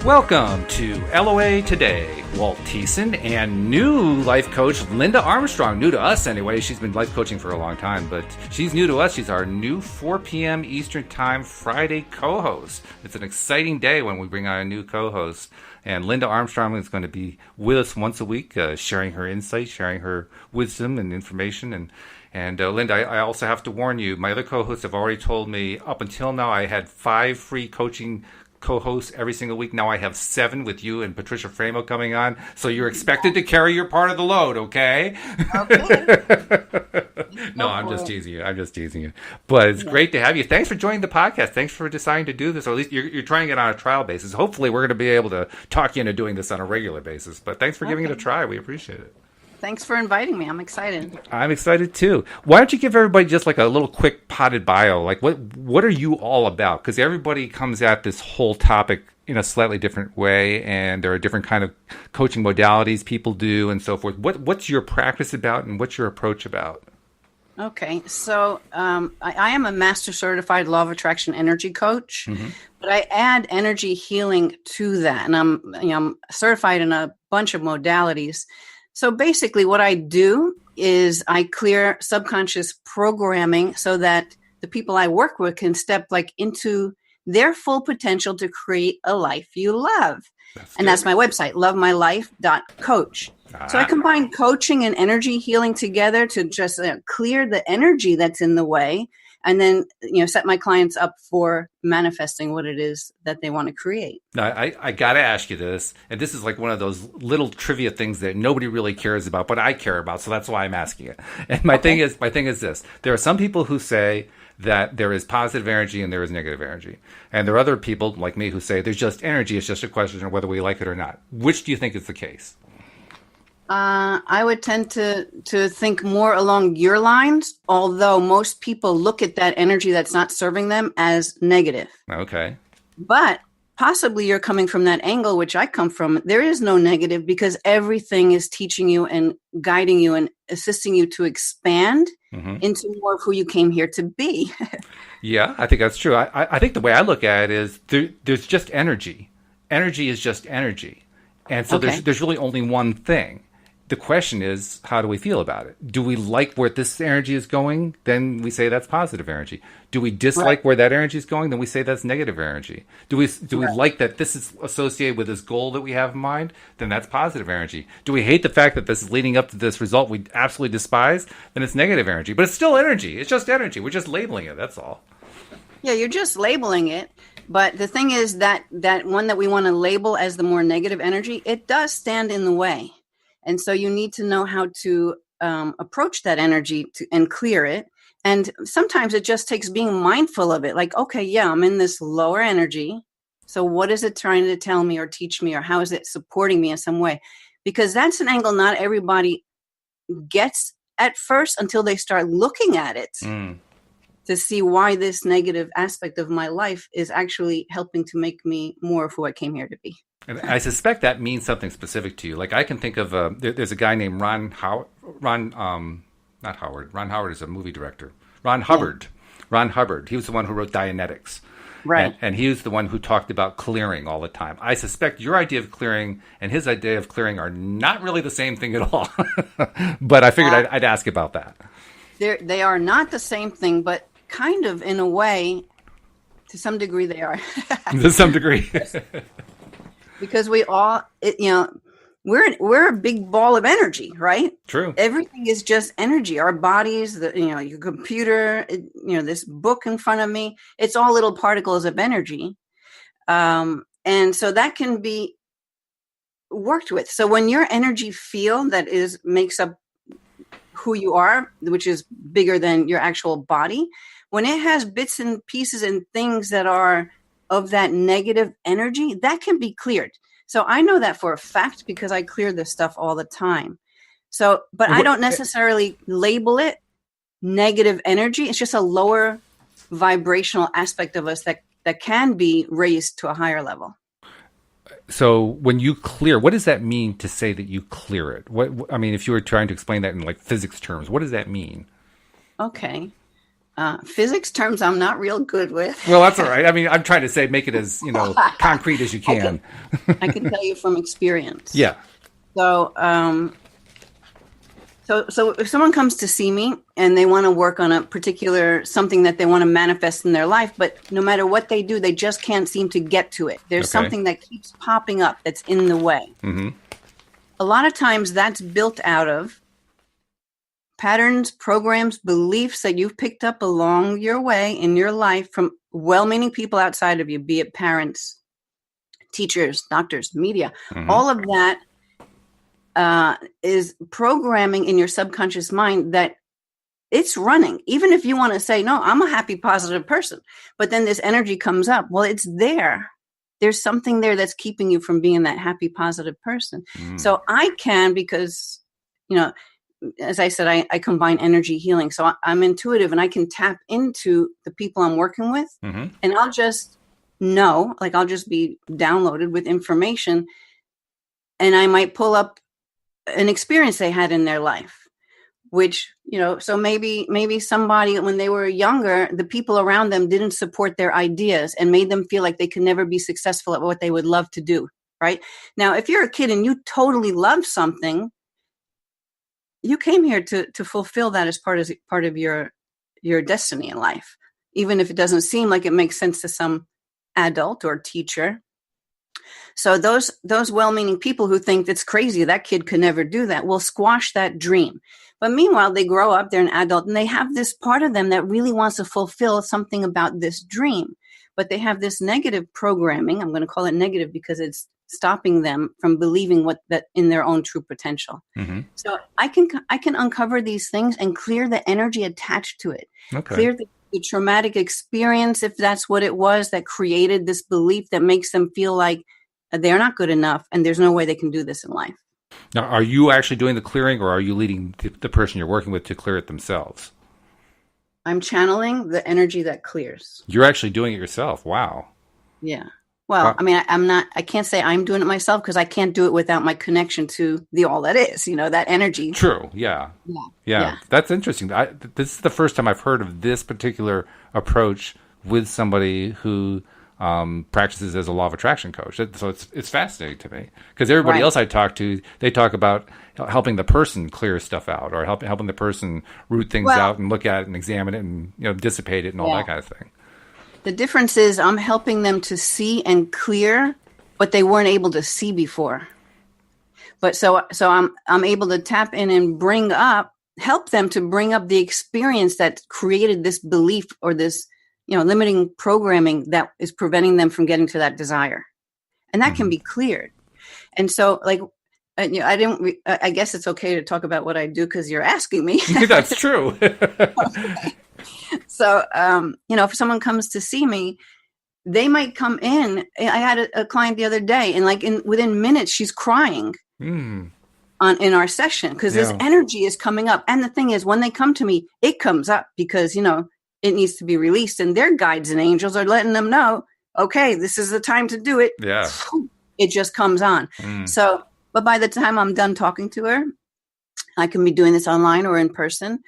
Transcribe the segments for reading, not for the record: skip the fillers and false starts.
Welcome to LOA Today. Walt and new life coach Linda Armstrong. New to us anyway. She's been life coaching for a long time, but she's new to us. She's our new 4 p.m. Eastern Time Friday co-host. It's an exciting day when we bring on a new co-host. And Linda Armstrong is going to be with us once a week, sharing her insights, sharing her wisdom and information. And Linda, I also have to warn you, my other co-hosts have already told me up until now I had 5 free coaching co-hosts every single week. Now I have 7 with you and Patricia Framo coming on. So you're expected to carry your part of the load, okay? Okay. No, I'm just teasing you. But it's great to have you. Thanks for joining the podcast. Thanks for deciding to do this, or at least you're trying it on a trial basis. Hopefully we're going to be able to talk you into doing this on a regular basis. But thanks for giving it a try. We appreciate it. Thanks for inviting me. I'm excited. I'm excited too. Why don't you give everybody just like a little quick potted bio? Like what are you all about? Because everybody comes at this whole topic in a slightly different way, and there are different kind of coaching modalities people do and so forth. What's your practice about, and what's your approach about? Okay, so I am a master certified law of attraction energy coach, but I add energy healing to that, and I'm certified in a bunch of modalities. So basically what I do is I clear subconscious programming so that the people I work with can step into their full potential to create a life you love. That's my website, lovemylife.coach. So I combine coaching and energy healing together to just clear the energy that's in the way, and then set my clients up for manifesting what it is that they want to create. Now, I got to ask you this, and this is like one of those little trivia things that nobody really cares about, but I care about, so that's why I'm asking it. And my thing is this: there are some people who say that there is positive energy and there is negative energy, and there are other people like me who say there's just energy. It's just a question of whether we like it or not. Which do you think is the case? I would tend to think more along your lines, although most people look at that energy that's not serving them as negative. Okay. But possibly you're coming from that angle, which I come from. There is no negative because everything is teaching you and guiding you and assisting you to expand into more of who you came here to be. Yeah, I think that's true. I think the way I look at it is there's just energy. Energy is just energy. And so there's really only one thing. The question is, how do we feel about it? Do we like where this energy is going? Then we say that's positive energy. Do we dislike where that energy is going? Then we say that's negative energy. Do we like that this is associated with this goal that we have in mind? Then that's positive energy. Do we hate the fact that this is leading up to this result we absolutely despise? Then it's negative energy. But it's still energy. It's just energy. We're just labeling it. That's all. Yeah, you're just labeling it. But the thing is that one that we want to label as the more negative energy, it does stand in the way. And so you need to know how to approach that energy and clear it. And sometimes it just takes being mindful of it. Like, okay, yeah, I'm in this lower energy. So what is it trying to tell me or teach me, or how is it supporting me in some way? Because that's an angle not everybody gets at first until they start looking at it to see why this negative aspect of my life is actually helping to make me more of who I came here to be. And I suspect that means something specific to you. Like I can think of there's a guy named Ron Howard is a movie director. Ron Hubbard. He was the one who wrote Dianetics. Right. And he was the one who talked about clearing all the time. I suspect your idea of clearing and his idea of clearing are not really the same thing at all. But I figured I'd ask about that. They are not the same thing, but kind of in a way, to some degree they are. To some degree. Because we all, we're a big ball of energy, right? True. Everything is just energy. Our bodies, your computer, this book in front of me, it's all little particles of energy. And so that can be worked with. So when your energy field makes up who you are, which is bigger than your actual body, when it has bits and pieces and things that are of that negative energy, that can be cleared. So I know that for a fact because I clear this stuff all the time. So, but I don't necessarily label it negative energy. It's just a lower vibrational aspect of us that can be raised to a higher level. So when you clear, what does that mean to say that you clear it? If you were trying to explain that in like physics terms, what does that mean? Okay. Physics terms I'm not real good with. Well, that's all right. I mean, I'm trying to say make it as, concrete as you can. I can tell you from experience. Yeah. So, so if someone comes to see me and they want to work on a particular something that they want to manifest in their life, but no matter what they do, they just can't seem to get to it. There's something that keeps popping up that's in the way. Mm-hmm. A lot of times that's built out of patterns, programs, beliefs that you've picked up along your way in your life from well-meaning people outside of you, be it parents, teachers, doctors, media. Mm-hmm. All of that is programming in your subconscious mind that it's running. Even if you want to say, no, I'm a happy, positive person, but then this energy comes up. Well, it's there. There's something there that's keeping you from being that happy, positive person. Mm. So I can, because, as I said, I combine energy healing. So I'm intuitive and I can tap into the people I'm working with, mm-hmm. and I'll just know, like I'll just be downloaded with information, and I might pull up an experience they had in their life, which, so maybe somebody, when they were younger, the people around them didn't support their ideas and made them feel like they could never be successful at what they would love to do. Right now, if you're a kid and you totally love something, you came here to fulfill that as part of your destiny in life, even if it doesn't seem like it makes sense to some adult or teacher. So those well-meaning people who think it's crazy, that kid could never do that, will squash that dream. But meanwhile, they grow up, they're an adult, and they have this part of them that really wants to fulfill something about this dream. But they have this negative programming. I'm going to call it negative because it's stopping them from believing that in their own true potential. Mm-hmm. So I can uncover these things and clear the energy attached to it. Okay. Clear the traumatic experience, if that's what it was that created this belief that makes them feel like they're not good enough and there's no way they can do this in life. Now, are you actually doing the clearing, or are you leading the person you're working with to clear it themselves? I'm channeling the energy that clears. You're actually doing it yourself. Wow. Yeah. Well, I mean, I can't say I'm doing it myself because I can't do it without my connection to the all that is, that energy. True. Yeah. That's interesting. This is the first time I've heard of this particular approach with somebody who practices as a law of attraction coach. So it's fascinating to me, because everybody else I talk to, they talk about helping the person clear stuff out, or helping the person root things out and look at it and examine it and dissipate it and all that kind of thing. The difference is I'm helping them to see and clear what they weren't able to see before. But so I'm able to tap in and help them to bring up the experience that created this belief or this, limiting programming that is preventing them from getting to that desire. And that can be cleared. And so, I guess it's okay to talk about what I do because you're asking me. That's true. Okay. So, if someone comes to see me, they might come in. I had a client the other day, and within minutes, she's crying in our session because this energy is coming up. And the thing is, when they come to me, it comes up because, it needs to be released, and their guides and angels are letting them know, okay, this is the time to do it. Yeah. It just comes on. So, but by the time I'm done talking to her, I can be doing this online or in person.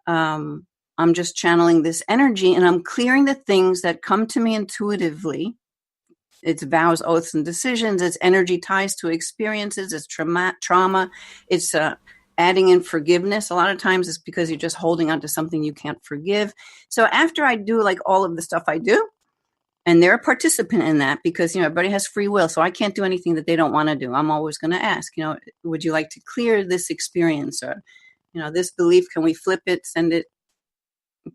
I'm just channeling this energy, and I'm clearing the things that come to me intuitively. It's vows, oaths, and decisions. It's energy ties to experiences. It's trauma. It's adding in forgiveness. A lot of times it's because you're just holding on to something you can't forgive. So after I do all of the stuff I do, and they're a participant in that because, everybody has free will. So I can't do anything that they don't want to do. I'm always going to ask, would you like to clear this experience, or, this belief? Can we flip it, send it?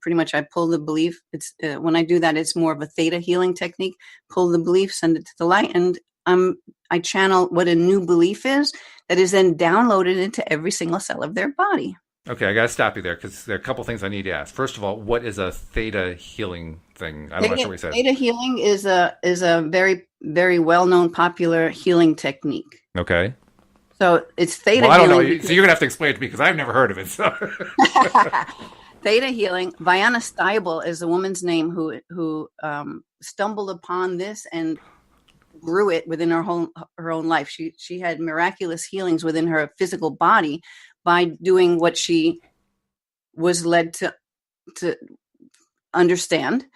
Pretty much I pull the belief. It's when I do that, it's more of a theta healing technique. Pull the belief, send it to the light, and I channel what a new belief is that is then downloaded into every single cell of their body. Okay, I got to stop you there because there are a couple things I need to ask. First of all, what is a theta healing thing? I'm not sure what you said. Theta healing is a very, very well-known, popular healing technique. Okay. So it's theta healing. I don't know. So you're going to have to explain it to me because I've never heard of it. So. Theta healing. Vianna Steibel is the woman's name who stumbled upon this and grew it within her own life. She had miraculous healings within her physical body by doing what she was led to understand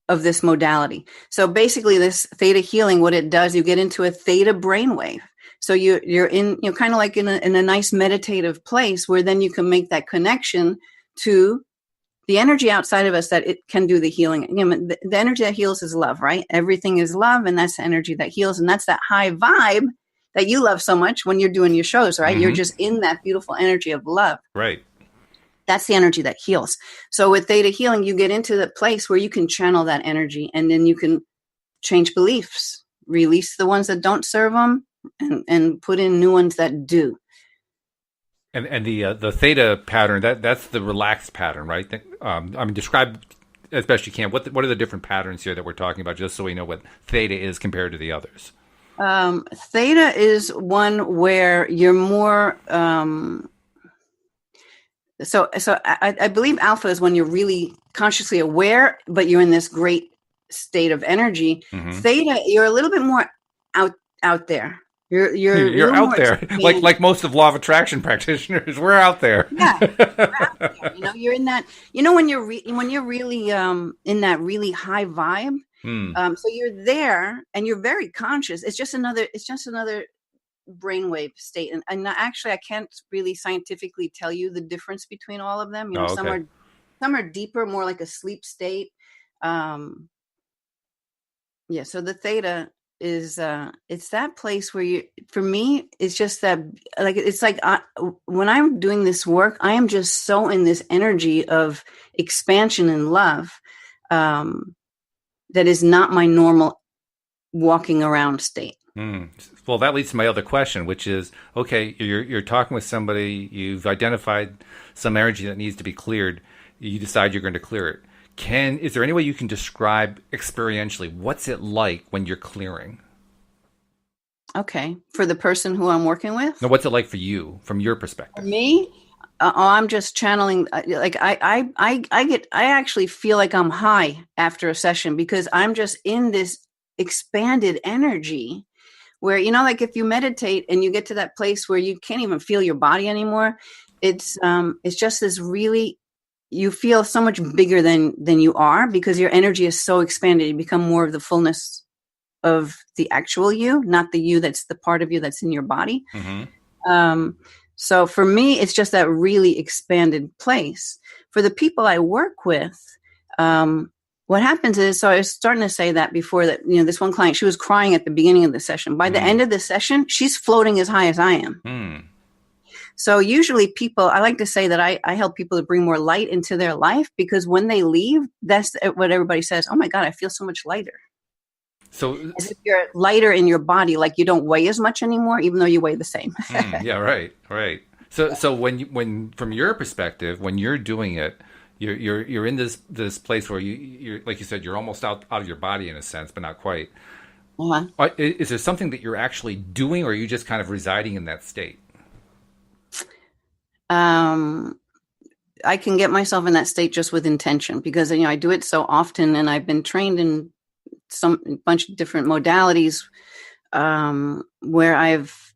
of this modality. So basically this theta healing, what it does, you get into a theta brainwave. So you're in, kind of like in a nice meditative place where then you can make that connection to the energy outside of us that it can do the healing. Again, the energy that heals is love, right? Everything is love, and that's the energy that heals. And that's that high vibe that you love so much when you're doing your shows, right? Mm-hmm. You're just in that beautiful energy of love. Right. That's the energy that heals. So with theta healing, you get into the place where you can channel that energy, and then you can change beliefs, release the ones that don't serve them, and put in new ones that do. And the theta pattern, that's the relaxed pattern, right? Describe as best you can. What are the different patterns here that we're talking about, just so we know what theta is compared to the others? Theta is one where you're more. So I believe alpha is when you're really consciously aware, but you're in this great state of energy. Mm-hmm. Theta, you're a little bit more out there. You're out there, like most of law of attraction practitioners. We're out there. Yeah, we're out there. You're in that. When you're really in that really high vibe. So you're there, and you're very conscious. It's just another brainwave state, and actually, I can't really scientifically tell you the difference between all of them. Okay. Some are deeper, more like a sleep state. So the theta is it's that place where for me, it's just that, like, it's like when I'm doing this work, I am just so in this energy of expansion and love that is not my normal walking around state. Well, that leads to my other question, which is, okay, you're talking with somebody, you've identified some energy that needs to be cleared, you decide you're going to clear it. Is there any way you can describe experientially what's it like when you're clearing? Okay, for the person who I'm working with? No, what's it like for you, from your perspective? For me, I'm just channeling. Like I actually feel like I'm high after a session because I'm just in this expanded energy. Where, like if you meditate and you get to that place where you can't even feel your body anymore, it's just this really, you feel so much bigger than you are because your energy is so expanded. You become more of the fullness of the actual you, not the you that's the part of you that's in your body. Mm-hmm. So for me, it's just that really expanded place. For the people I work with, what happens is, so I was starting to say that before that, this one client, she was crying at the beginning of the session. By the end of the session, she's floating as high as I am. So usually I like to say that I help people to bring more light into their life because when they leave, that's what everybody says. Oh my God, I feel so much lighter. So as if you're lighter in your body, like you don't weigh as much anymore, even though you weigh the same. Yeah, right. So when from your perspective, when you're doing it, you're in this place where you're like you said, you're almost out of your body in a sense, but not quite. Uh-huh. Is there something that you're actually doing, or are you just kind of residing in that state? I can get myself in that state just with intention because I do it so often, and I've been trained in some bunch of different modalities where I've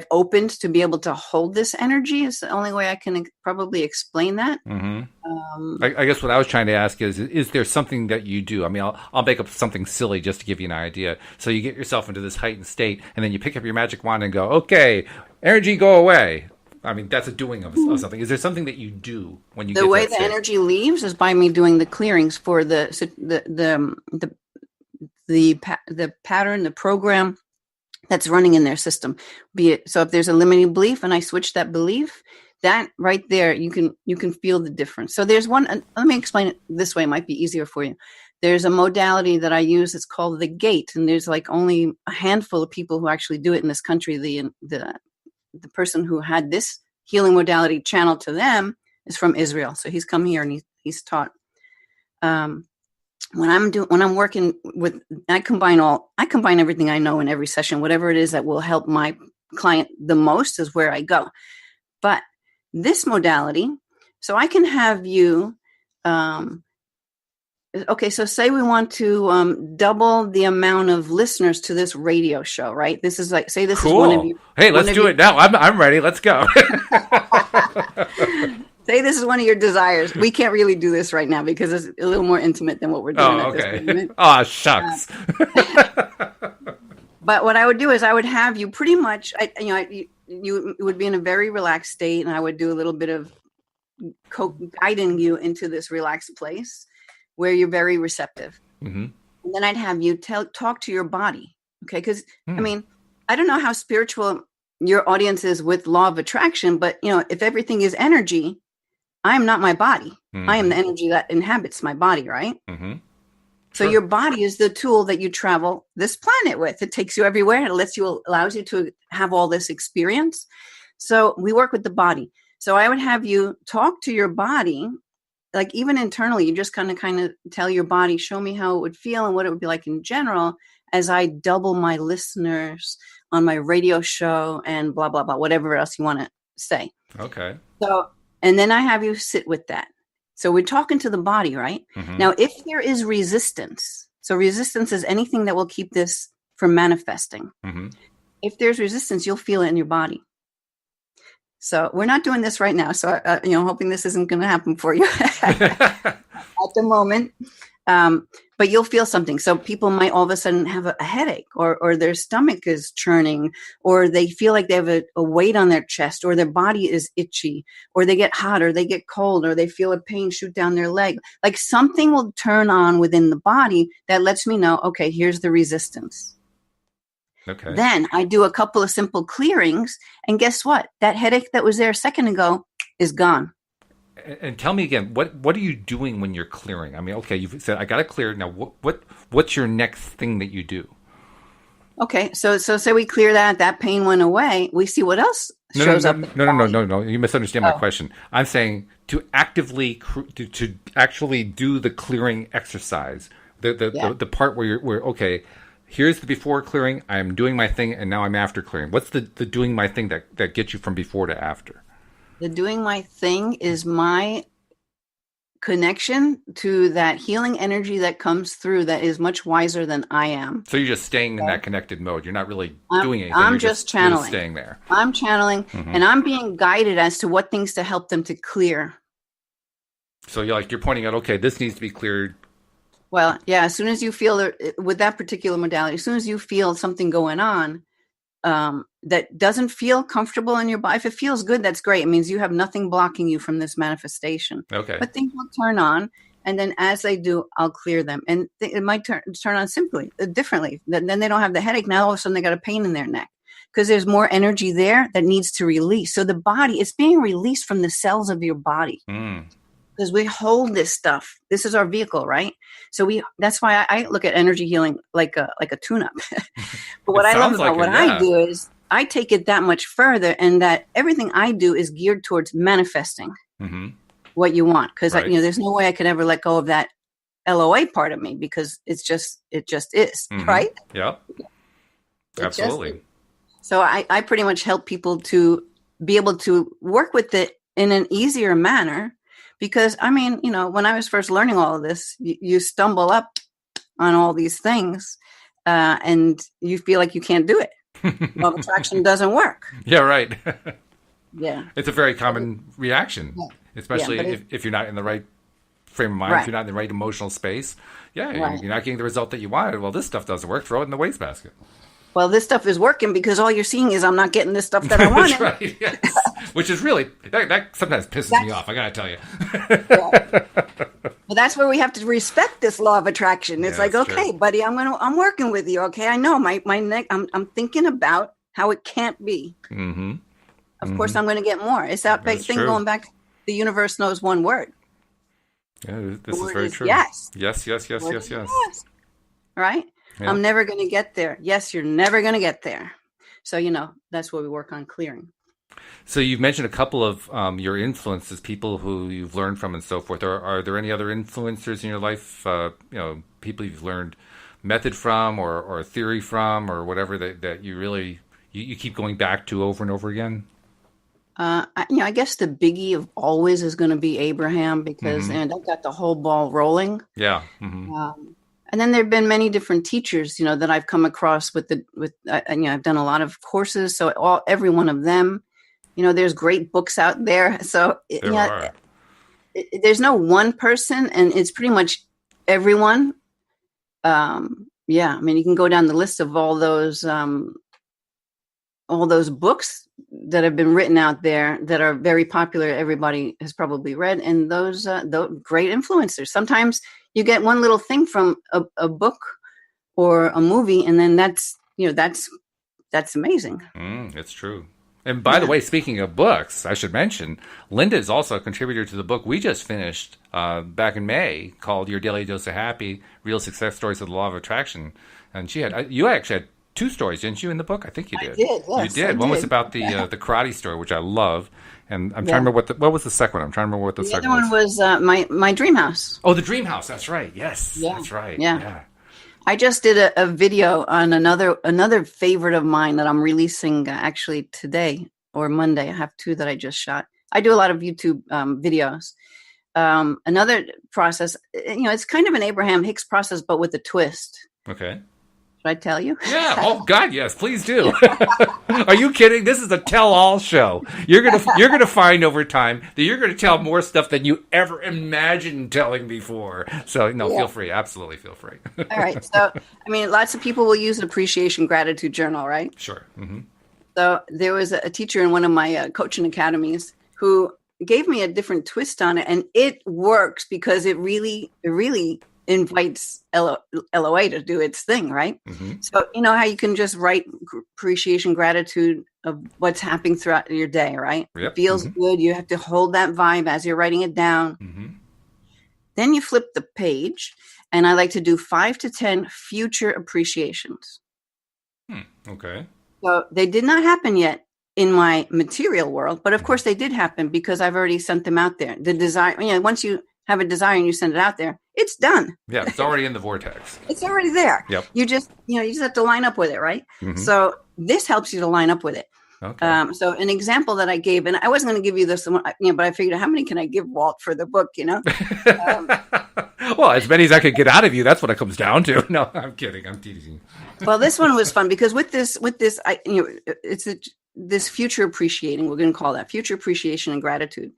opened to be able to hold this energy. Is the only way I can probably explain that. Mm-hmm. I guess what I was trying to ask is there something that you do? I mean, I'll make up something silly just to give you an idea. So you get yourself into this heightened state, and then you pick up your magic wand and go, okay, energy, go away. I mean, that's a doing of something. Is there something that you do when you get to that state? The way the energy leaves is by me doing the clearings for the pattern, the program that's running in their system. Be it so if there's a limiting belief and I switch that belief, that right there you can feel the difference. So there's one. Let me explain it this way. It might be easier for you. There's a modality that I use. It's called the gate, and there's like only a handful of people who actually do it in this country. The person who had this healing modality channeled to them is from Israel. So he's come here and he's taught. When I'm working with, I combine everything I know in every session, whatever it is that will help my client the most is where I go. But this modality, so I can have you, okay, so say we want to double the amount of listeners to this radio show, right? This is like, say this cool. is one of you. Hey, let's do it now. I'm ready. Let's go. Say this is one of your desires. We can't really do this right now because it's a little more intimate than what we're doing at this moment. Oh, shucks. But what I would do is I would have you pretty much, you would be in a very relaxed state, and I would do a little bit of guiding you into this relaxed place where you're very receptive. Mm-hmm. And then I'd have you talk to your body. Okay. Because I mean, I don't know how spiritual your audience is with law of attraction, but if everything is energy, I am not my body. Mm-hmm. I am the energy that inhabits my body. Right. Mm-hmm. So your body is the tool that you travel this planet with. It takes you everywhere. It allows you to have all this experience. So we work with the body. So I would have you talk to your body, like even internally, you just kind of tell your body, show me how it would feel and what it would be like in general as I double my listeners on my radio show and blah, blah, blah, whatever else you want to say. Okay. So, and then I have you sit with that. So we're talking to the body, right? Mm-hmm. Now, if there is resistance, so resistance is anything that will keep this from manifesting. Mm-hmm. If there's resistance, you'll feel it in your body. So we're not doing this right now. So, hoping this isn't going to happen for you at the moment. But you'll feel something. So people might all of a sudden have a headache or their stomach is churning, or they feel like they have a weight on their chest, or their body is itchy, or they get hot, or they get cold, or they feel a pain shoot down their leg. Like something will turn on within the body that lets me know, okay, here's the resistance. Okay. Then I do a couple of simple clearings, and guess what? That headache that was there a second ago is gone. And tell me again, what are you doing when you're clearing? I mean, okay, you've said I got to clear. Now, what's your next thing that you do? Okay, so say we clear that pain went away. We see what else shows up. No. You misunderstand my question. I'm saying to actively to actually do the clearing exercise. The part where you're okay. Here's the before clearing. I'm doing my thing, and now I'm after clearing. What's the doing my thing that gets you from before to after? The doing my thing is my connection to that healing energy that comes through that is much wiser than I am. So you're just staying in that connected mode. You're not really doing anything. I'm just channeling. You're just staying there. I'm channeling, and I'm being guided as to what things to help them to clear. So you're pointing out, okay, this needs to be cleared. Well, yeah, as soon as you feel with that particular modality, as soon as you feel something going on, that doesn't feel comfortable in your body. If it feels good, that's great. It means you have nothing blocking you from this manifestation. Okay. But things will turn on, and then as they do, I'll clear them. And it might turn on differently. Then they don't have the headache. Now all of a sudden they got a pain in their neck because there's more energy there that needs to release. So the body is being released from the cells of your body. Because we hold this stuff. This is our vehicle, right? So that's why I look at energy healing like a tune-up. But what I love about what I do is I take it that much further, and that everything I do is geared towards manifesting what you want. Because there's no way I could ever let go of that LOA part of me, because it just is, right? Yeah, absolutely. So I pretty much help people to be able to work with it in an easier manner. Because, I mean, when I was first learning all of this, you stumble up on all these things and you feel like you can't do it. Law of attraction doesn't work. Yeah, right. Yeah. It's a very common reaction, especially if you're not in the right frame of mind, if you're not in the right emotional space. Yeah, you're not getting the result that you wanted. Well, this stuff doesn't work. Throw it in the wastebasket. Well, this stuff is working because all you're seeing is I'm not getting this stuff that I wanted. That's right, yes. Which is really, that sometimes pisses me off, I got to tell you. Well, that's where we have to respect this law of attraction. It's like, okay, buddy, I'm working with you. Okay, I know my neck. I'm thinking about how it can't be. Mm-hmm. Of course, I'm going to get more. It's that big thing going back. The universe knows one word. Yeah, this is very true. Yes. Yes. Right? Yeah. I'm never going to get there. Yes, you're never going to get there. So, that's where we work on clearing. So you've mentioned a couple of your influences, people who you've learned from and so forth. Are there any other influencers in your life, people you've learned method from or theory from or whatever that you really, you keep going back to over and over again? I guess the biggie of always is going to be Abraham, because that got the whole ball rolling. Yeah. And then there have been many different teachers, that I've come across I've done a lot of courses. So every one of them, there's great books out there. So there's no one person, and it's pretty much everyone. Yeah, I mean, you can go down the list of all those books that have been written out there that are very popular. Everybody has probably read, and those great influencers. Sometimes you get one little thing from a book or a movie, and then that's amazing. It's true. And by the way, speaking of books, I should mention, Linda is also a contributor to the book we just finished back in May called Your Daily Dose of Happy, Real Success Stories of the Law of Attraction. And you actually had 2 stories, didn't you, in the book? I think you did. I did, yes. You did. One was about the karate store, which I love. And I'm trying to remember what was the second one. I'm trying to remember what the second one was. The other one was my dream house. Oh, the dream house. That's right. Yes, that's right. Yeah. I just did a video on another favorite of mine that I'm releasing actually today or Monday. I have 2 that I just shot. I do a lot of YouTube videos. Another process, it's kind of an Abraham Hicks process, but with a twist. Okay. Should I tell you? Yeah. Oh God, yes. Please do. Are you kidding? This is a tell-all show. You're gonna find over time that you're gonna tell more stuff than you ever imagined telling before. So feel free. Absolutely, feel free. All right. So, I mean, lots of people will use an appreciation gratitude journal, right? Sure. Mm-hmm. So there was a teacher in one of my coaching academies who gave me a different twist on it, and it works because it really invites LOA to do its thing, right? Mm-hmm. So you know how you can just write appreciation, gratitude of what's happening throughout your day, right? Yep. It feels good. You have to hold that vibe as you're writing it down. Mm-hmm. Then you flip the page, and I like to do 5 to 10 future appreciations. Okay. So they did not happen yet in my material world, but of course they did happen because I've already sent them out there. The desire, once you have a desire and you send it out there, it's done. Yeah, it's already in the vortex. It's already there. Yep. You just have to line up with it, right? Mm-hmm. So this helps you to line up with it. Okay. So an example that I gave, and I wasn't going to give you this, but I figured, how many can I give Walt for the book? Well, as many as I could get out of you. That's what it comes down to. No, I'm kidding. I'm teasing. Well, this one was fun because with this, it's this future appreciating. We're going to call that future appreciation and gratitude.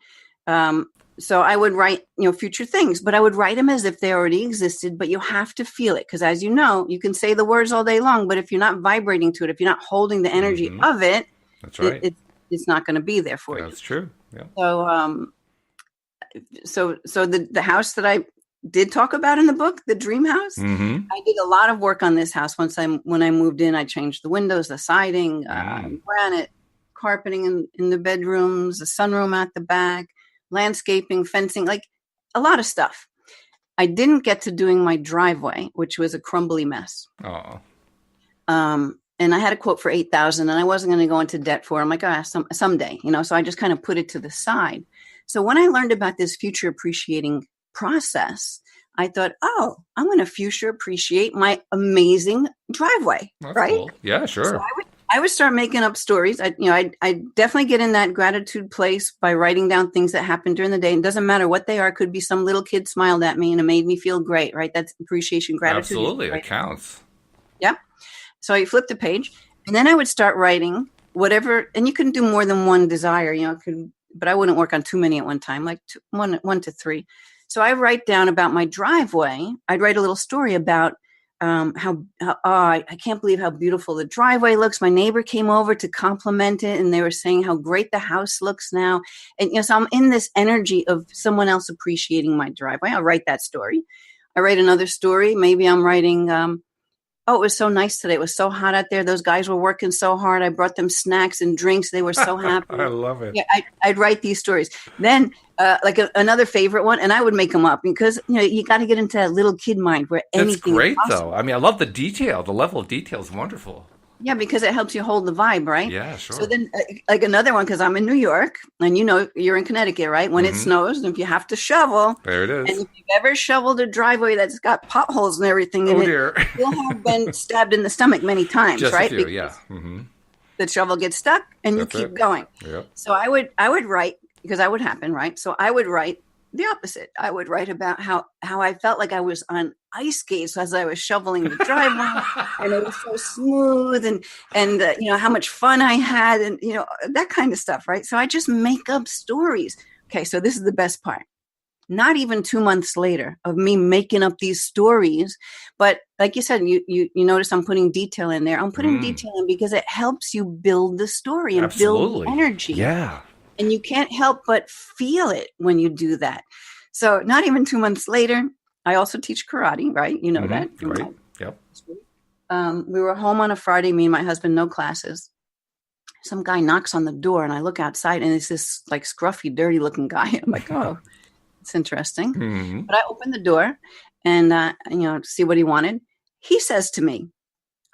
So I would write, future things, but I would write them as if they already existed, but you have to feel it. Because as you know, you can say the words all day long, but if you're not vibrating to it, if you're not holding the energy of it, that's right. It's not going to be there for you. That's true. Yeah. So the house that I did talk about in the book, the dream house, I did a lot of work on this house. When I moved in, I changed the windows, the siding, granite, carpeting in the bedrooms, the sunroom at the back, landscaping, fencing, like a lot of stuff. I didn't get to doing my driveway, which was a crumbly mess. Oh. And I had a quote for $8,000, and I wasn't going to go into debt for it. I'm like, someday, so I just kind of put it to the side. So when I learned about this future appreciating process, I thought, I'm going to future appreciate my amazing driveway. That's right? Cool. Yeah, sure. So I would start making up stories. I definitely get in that gratitude place by writing down things that happened during the day. It doesn't matter what they are. It could be some little kid smiled at me and it made me feel great, right? That's appreciation, gratitude. Absolutely. Right? It counts. Yep. So I flipped the page and then I would start writing whatever, and you can do more than one desire, but I wouldn't work on too many at one time, like one to 3. So I write down about my driveway. I'd write a little story about I can't believe how beautiful the driveway looks. My neighbor came over to compliment it, and they were saying how great the house looks now. And so I'm in this energy of someone else appreciating my driveway. I'll write that story. I write another story. Maybe I'm writing, it was so nice today. It was so hot out there. Those guys were working so hard. I brought them snacks and drinks. They were so happy. I love it. Yeah, I'd write these stories. Then another favorite one, and I would make them up because, you got to get into that little kid mind where anything That's great, is possible. though. I mean, I love the detail. The level of detail is wonderful. Yeah, because it helps you hold the vibe, right? Yeah, sure. So then, another one, because I'm in New York, and you're in Connecticut, right? When it snows, and if you have to shovel, there it is. And if you've ever shoveled a driveway that's got potholes and everything in it, you'll have been stabbed in the stomach many times, just right? A few, yeah. The shovel gets stuck, and That's you keep it. going. Yep. So I would write, because that would happen, right? So I would write the opposite. I would write about how I felt like I was on ice skates as I was shoveling the driveway, and it was so smooth, and how much fun I had, and that kind of stuff, right? So I just make up stories. Okay, so this is the best part. not even 2 months later, of me making up these stories. But like you said, you notice I'm putting detail in there. I'm putting detail in because it helps you build the story and build energy. Yeah. And you can't help but feel it when you do that. So not even 2 months later, I also teach karate, right? You know that. Right. Yep. We were home on a Friday, me and my husband, no classes. Some guy knocks on the door and I look outside and it's this like scruffy, dirty looking guy. I'm like, oh, it's interesting. But I opened the door and, to see what he wanted. He says to me,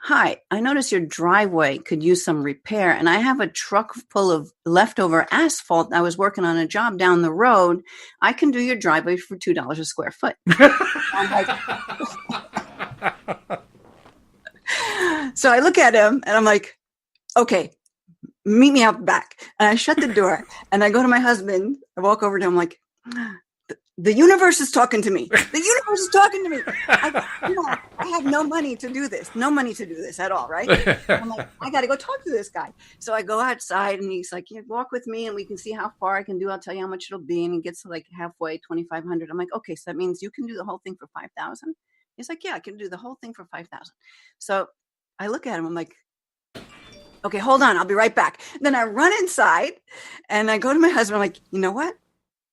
"Hi, I noticed your driveway could use some repair and I have a truck full of leftover asphalt. I was working on a job down the road. I can do your driveway for $2 a square foot." I'm like, so I look at him and I'm like, okay, meet me out back. And I shut the door and I go to my husband. I walk over to him like, the universe is talking to me. The universe is talking to me. I have no money to do this. No money to do this at all, right? I'm like, I got to go talk to this guy. So I go outside and he's like, yeah, walk with me and we can see how far I can do. I'll tell you how much it'll be. And he gets to like halfway, 2,500. I'm like, okay, so that means you can do the whole thing for 5,000. He's like, yeah, I can do the whole thing for 5,000. So I look at him. I'm like, okay, hold on. I'll be right back. Then I run inside and I go to my husband. I'm like, you know what?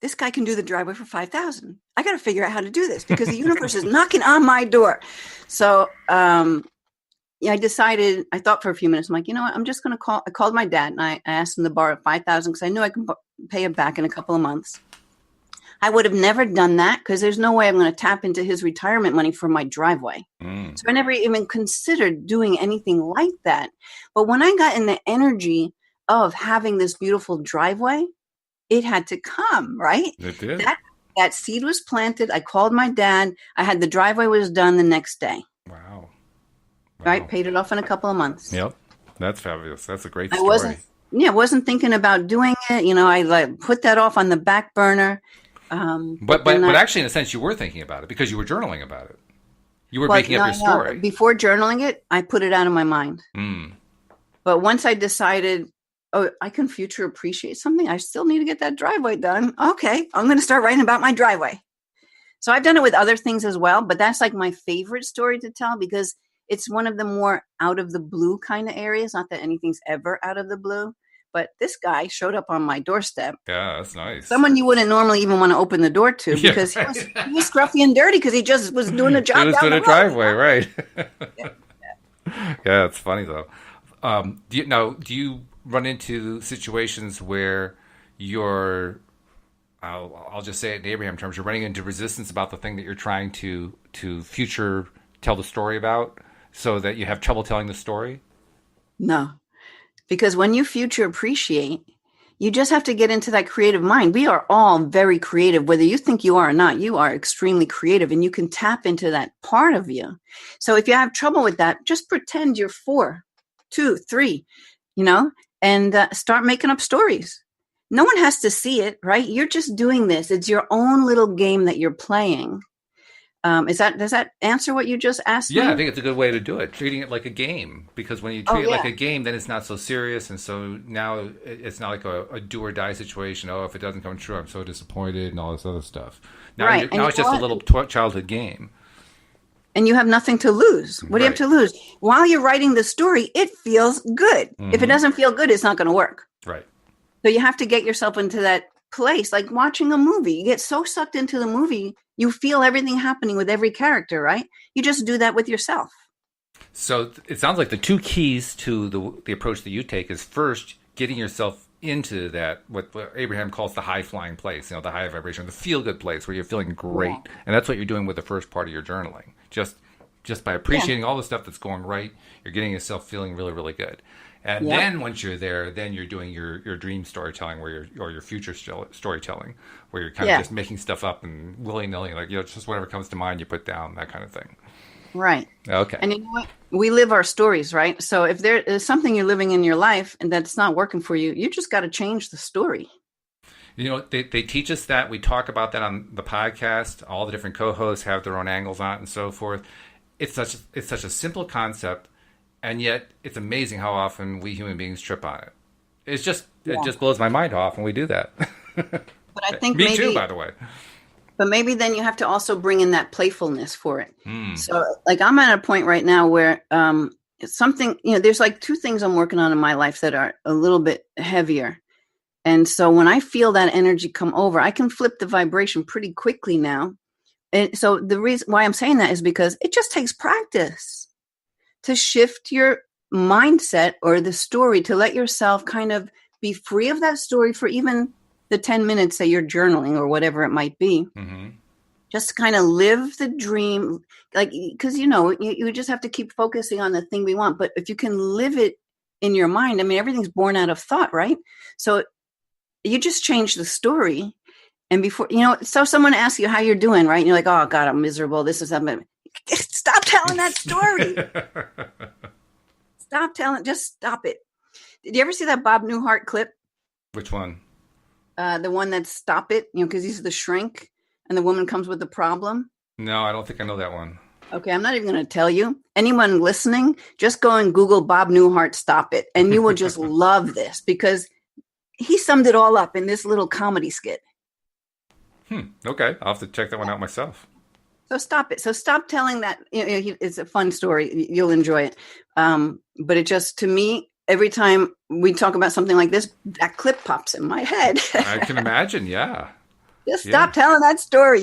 This guy can do the driveway for 5,000. I got to figure out how to do this because the universe is knocking on my door. So I decided, I thought for a few minutes, I'm like, you know what? I'm just going to call. I called my dad and I asked him to borrow 5,000 because I knew I could pay it back in a couple of months. I would have never done that because there's no way I'm going to tap into his retirement money for my driveway. So I never even considered doing anything like that. But when I got in the energy of having this beautiful driveway, it had to come, right? It did. That seed was planted. I called my dad. I had the driveway was done the next day. Wow. Right? Paid it off in a couple of months. Yep. That's fabulous. That's a great story. I wasn't thinking about doing it. I like put that off on the back burner. But actually, in a sense, you were thinking about it because you were journaling about it. You were making up your story. Before journaling it, I put it out of my mind. But once I decided, oh, I can future appreciate something, I still need to get that driveway done. Okay, I'm going to start writing about my driveway. So I've done it with other things as well, but that's like my favorite story to tell because it's one of the more out of the blue kind of areas. Not that anything's ever out of the blue. But this guy showed up on my doorstep. Yeah, that's nice. Someone you wouldn't normally even want to open the door to because he was scruffy and dirty because he just was doing a job. He was doing a driveway, right? Yeah, it's funny though. Do you run into situations where you're, I'll just say it in Abraham terms, you're running into resistance about the thing that you're trying to future tell the story about, so that you have trouble telling the story? No. Because when you future appreciate, you just have to get into that creative mind. We are all very creative. Whether you think you are or not, you are extremely creative and you can tap into that part of you. So if you have trouble with that, just pretend you're 4, 2, 3, and start making up stories. No one has to see it, right? You're just doing this. It's your own little game that you're playing. Does that answer what you just asked me? Yeah, I think it's a good way to do it. Treating it like a game, because when you treat it like a game, then it's not so serious, and so now it's not like a do or die situation. Oh, if it doesn't come true, I'm so disappointed, and all this other stuff. Now, now it's just a little childhood game, and you have nothing to lose. What do you have to lose? While you're writing the story, it feels good. If it doesn't feel good, it's not going to work. Right. So you have to get yourself into that place, like watching a movie. You get so sucked into the movie. You feel everything happening with every character, right? You just do that with yourself. So it sounds like the two keys to the approach that you take is first getting yourself into that, what Abraham calls the high-flying place, the high vibration, the feel-good place where you're feeling great. Yeah. And that's what you're doing with the first part of your journaling. Just by appreciating all the stuff that's going right, you're getting yourself feeling really, really good. And then once you're there, then you're doing your dream storytelling, or your future storytelling, where you're kind of just making stuff up and willy-nilly, like, just whatever comes to mind, you put down, that kind of thing. Right. Okay. And you know what? We live our stories, right? So if there is something you're living in your life and that's not working for you, you just got to change the story. They teach us that. We talk about that on the podcast. All the different co-hosts have their own angles on it and so forth. It's such a simple concept. And yet, it's amazing how often we human beings trip on it. It just blows my mind how often we do that. But I think Me too, by the way. But maybe then you have to also bring in that playfulness for it. Hmm. So like I'm at a point right now where it's something, there's like two things I'm working on in my life that are a little bit heavier. And so when I feel that energy come over, I can flip the vibration pretty quickly now. And so the reason why I'm saying that is because it just takes practice to shift your mindset or the story, to let yourself kind of be free of that story for even the 10 minutes that you're journaling or whatever it might be. Mm-hmm. Just kind of live the dream, like, because you just have to keep focusing on the thing we want. But if you can live it in your mind, I mean, everything's born out of thought, right? So you just change the story. And before, so someone asks you how you're doing, right? And you're like, oh God, I'm miserable. This is something. Stop telling that story. Just stop it. Did you ever see that Bob Newhart clip? Which one? The one that's Stop It, because he's the shrink and the woman comes with the problem. No, I don't think I know that one. Okay, I'm not even going to tell you. Anyone listening, just go and Google Bob Newhart Stop It, and you will just love this because he summed it all up in this little comedy skit. Okay, I'll have to check that one out myself. So stop it. So stop telling that. It's a fun story. You'll enjoy it. But it just, to me, every time we talk about something like this, that clip pops in my head. I can imagine, yeah. Just stop telling that story,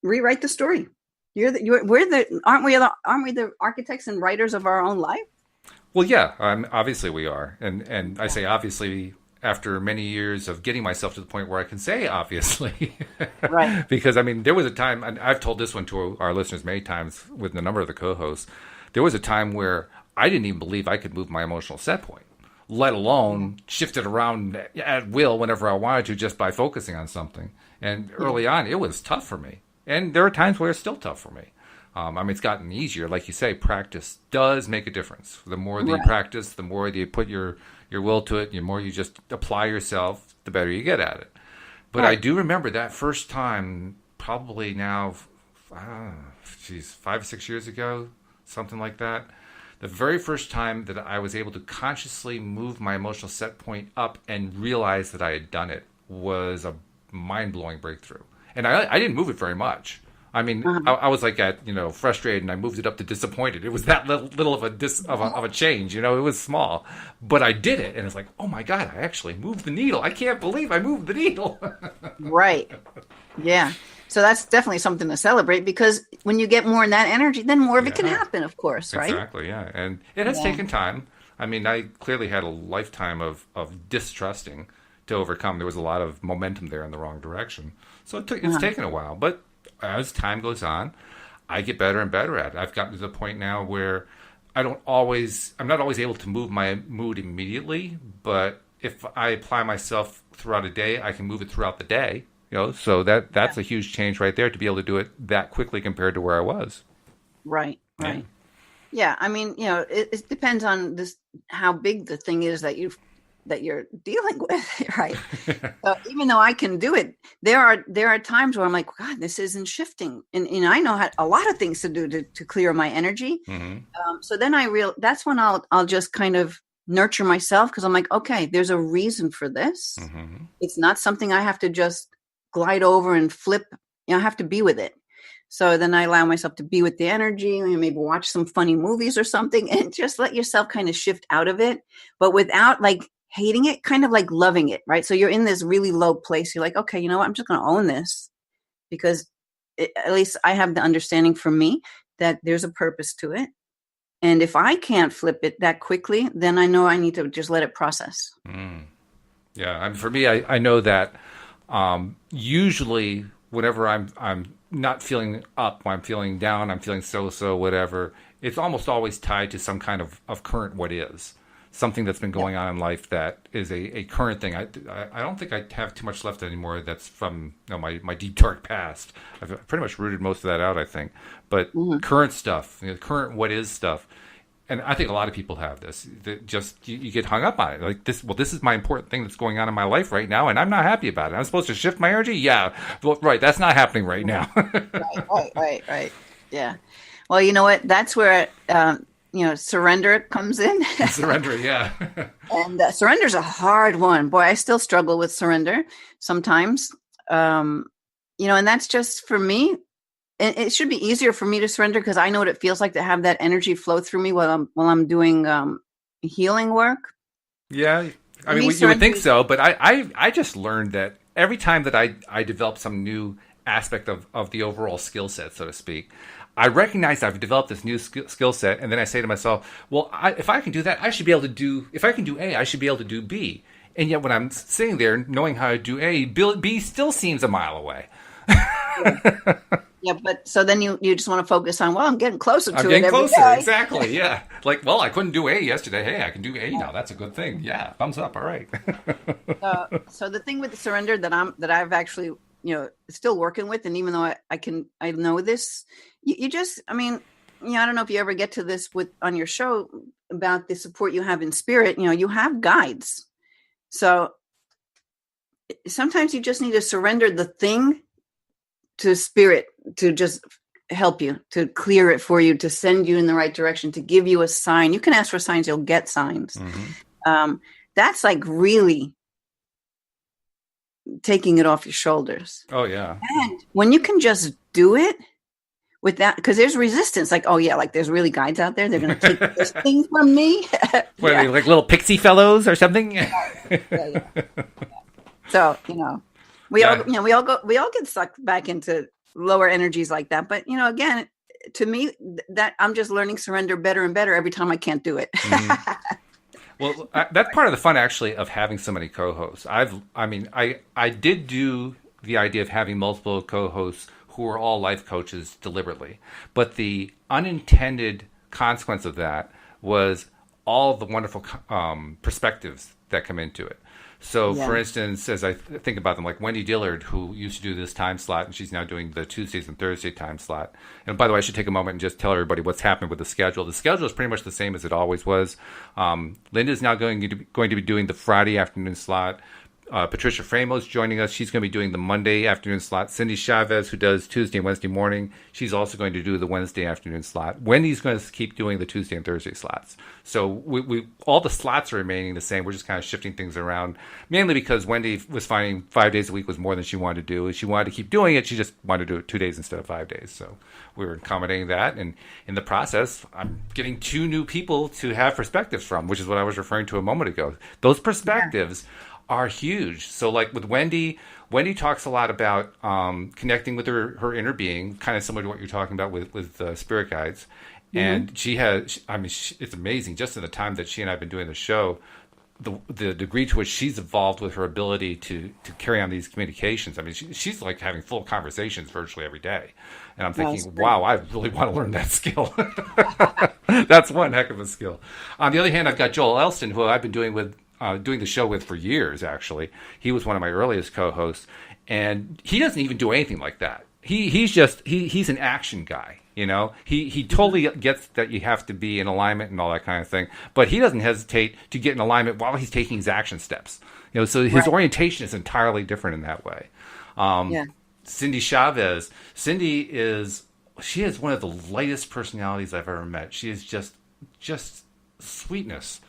Rewrite the story. Aren't we the architects and writers of our own life? Well, yeah, obviously we are. And I say obviously after many years of getting myself to the point where I can say obviously. Right. Because, there was a time, and I've told this one to our listeners many times with a number of the co-hosts, there was a time where I didn't even believe I could move my emotional set point, let alone shift it around at will whenever I wanted to just by focusing on something. And early on, it was tough for me. And there are times where it's still tough for me. It's gotten easier. Like you say, practice does make a difference. The more that you practice, the more that you put your will to it, the more you just apply yourself, the better you get at it. But I do remember that first time, probably now, 5 or 6 years ago, something like that. The very first time that I was able to consciously move my emotional set point up and realize that I had done it was a mind-blowing breakthrough. And I didn't move it very much. I was like frustrated, and I moved it up to disappointed. It was that little of a change, It was small, but I did it, and it's like, oh my God, I actually moved the needle. I can't believe I moved the needle. Right. Yeah. So that's definitely something to celebrate, because when you get more in that energy, then more of it can happen, of course, right? Exactly. Yeah, and it has taken time. I clearly had a lifetime of distrusting to overcome. There was a lot of momentum there in the wrong direction, so it's taken a while, but as time goes on, I get better and better at it. I've gotten to the point now where I'm not always able to move my mood immediately, but if I apply myself throughout a day, I can move it throughout the day. So that's a huge change right there, to be able to do it that quickly compared to where I was. Right. Yeah. It depends on how big the thing is that you're dealing with, right? So even though I can do it, there are times where I'm like, God, this isn't shifting, and I know a lot of things to do to clear my energy. Mm-hmm. So then that's when I'll just kind of nurture myself, because I'm like, okay, there's a reason for this. Mm-hmm. It's not something I have to just glide over and flip. I have to be with it. So then I allow myself to be with the energy, and maybe watch some funny movies or something, and just let yourself kind of shift out of it, but without like hating it, kind of like loving it, right? So you're in this really low place. You're like, okay, you know what? I'm just going to own this, because at least I have the understanding for me that there's a purpose to it. And if I can't flip it that quickly, then I know I need to just let it process. Yeah. For me, I know that usually whenever I'm not feeling up, I'm feeling down, I'm feeling so, whatever, it's almost always tied to some kind of current what is. Something that's been going on in life that is a current thing. I don't think I have too much left anymore that's from my deep dark past. I've pretty much rooted most of that out, I think. But current stuff, current what is stuff, and I think a lot of people have this. That just you get hung up on it. Like this. Well, this is my important thing that's going on in my life right now, and I'm not happy about it. I'm supposed to shift my energy. Yeah, well, right. That's not happening right now. Right. Yeah. Well, you know what? That's where. Surrender comes in. Surrender, yeah. And surrender's a hard one. Boy, I still struggle with surrender sometimes. And that's just for me. And it should be easier for me to surrender because I know what it feels like to have that energy flow through me while I'm doing healing work. Yeah, I For mean, me, you would think surrendering. so, but I just learned that every time that I develop some new aspect of the overall skill set, so to speak, I recognize I've developed this new skill set, and then I say to myself, well, if I can do that, I should be able to do, if I can do A, I should be able to do B. And yet when I'm sitting there knowing how to do A, B still seems a mile away. Yeah. Yeah, but so then you just want to focus on, well, I'm getting closer I'm to it getting every closer, day. exactly, yeah. Like, well, I couldn't do A yesterday. Hey, I can do A now. That's a good thing. Yeah, thumbs up, all right. So the thing with the surrender that I've actually still working with, and even though I know this, you just, I mean, I don't know if you ever get to this with on your show about the support you have in spirit. You have guides, so sometimes you just need to surrender the thing to spirit to just help you, to clear it for you, to send you in the right direction, to give you a sign. You can ask for signs, you'll get signs. Hmm. That's like really taking it off your shoulders. Oh, yeah. And when you can just do it with that, because there's resistance, like, oh yeah, like there's really guides out there. They're going to take this thing from me. What are Yeah. they, like little pixie fellows or something? Yeah. So, we all, Yeah. we all get sucked back into lower energies like that. But, again, to me, that I'm just learning surrender better and better every time I can't do it. Hmm. Well, that's part of the fun, actually, of having so many co-hosts. I did do the idea of having multiple co-hosts who are all life coaches deliberately, but the unintended consequence of that was all the wonderful perspectives that come into it. So, Yeah. for instance, as I think about them, like Wendy Dillard, who used to do this time slot, and she's now doing the Tuesdays and Thursday time slot. And by the way, I should take a moment and just tell everybody what's happening with the schedule. The schedule is pretty much the same as it always was. Linda is now going to be doing the Friday afternoon slot. Patricia Framo is joining us. She's going to be doing the Monday afternoon slot. Cindy Chavez, who does Tuesday and Wednesday morning, she's also going to do the Wednesday afternoon slot. Wendy's going to keep doing the Tuesday and Thursday slots. So we all the slots are remaining the same. We're just kind of shifting things around, mainly because Wendy was finding 5 days a week was more than she wanted to do. If she wanted to keep doing it, she just wanted to do it 2 days instead of 5 days. So we were accommodating that. And in the process, I'm getting two new people to have perspectives from, which is what I was referring to a moment ago. Those perspectives are huge. So like with Wendy talks a lot about connecting with her inner being, kind of similar to what you're talking about with spirit guides. And she has, it's amazing just in the time that she and I have been doing the show, the degree to which she's evolved with her ability to carry on these communications. I mean, she's like having full conversations virtually every day. And I'm thinking, wow, I really want to learn that skill. That's one heck of a skill. On the other hand, I've got Joel Elston, who I've been doing the show with for years, actually. He was one of my earliest co-hosts, and he doesn't even do anything like that. He's an action guy, He totally gets that you have to be in alignment and all that kind of thing, but he doesn't hesitate to get in alignment while he's taking his action steps. So his orientation is entirely different in that way. Yeah. Cindy Chavez, she has one of the lightest personalities I've ever met. She is just sweetness.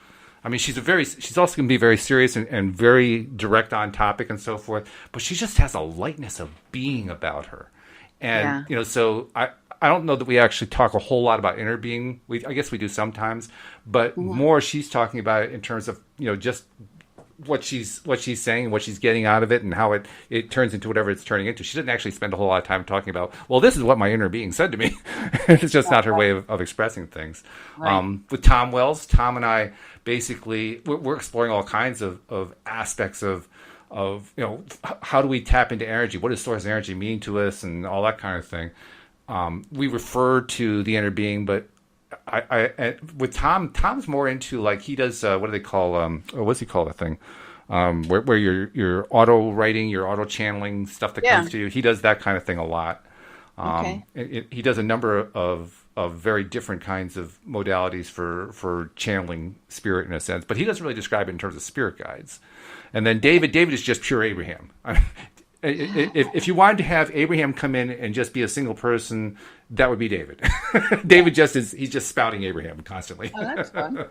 I mean, she's also going to be very serious and very direct on topic and so forth, but she just has a lightness of being about her. And, so I don't know that we actually talk a whole lot about inner being. I guess we do sometimes, but more she's talking about it in terms of, just what she's saying and what she's getting out of it and how it turns into whatever it's turning into. She doesn't actually spend a whole lot of time talking about, well, this is what my inner being said to me. It's just not her way of expressing things. Right. With Tom Wells, Tom and I basically, we're exploring all kinds of aspects of how do we tap into energy? What does source energy mean to us and all that kind of thing. We refer to the inner being, but with Tom's more into like he does what do they call what's he call that thing where you're auto writing, your auto channeling stuff that comes to you. He does that kind of thing a lot. Okay. He does a number of very different kinds of modalities for channeling spirit in a sense, but he doesn't really describe it in terms of spirit guides. And then David is just pure Abraham. If you wanted to have Abraham come in and just be a single person, that would be David. David he's just spouting Abraham constantly. Oh, that's fun.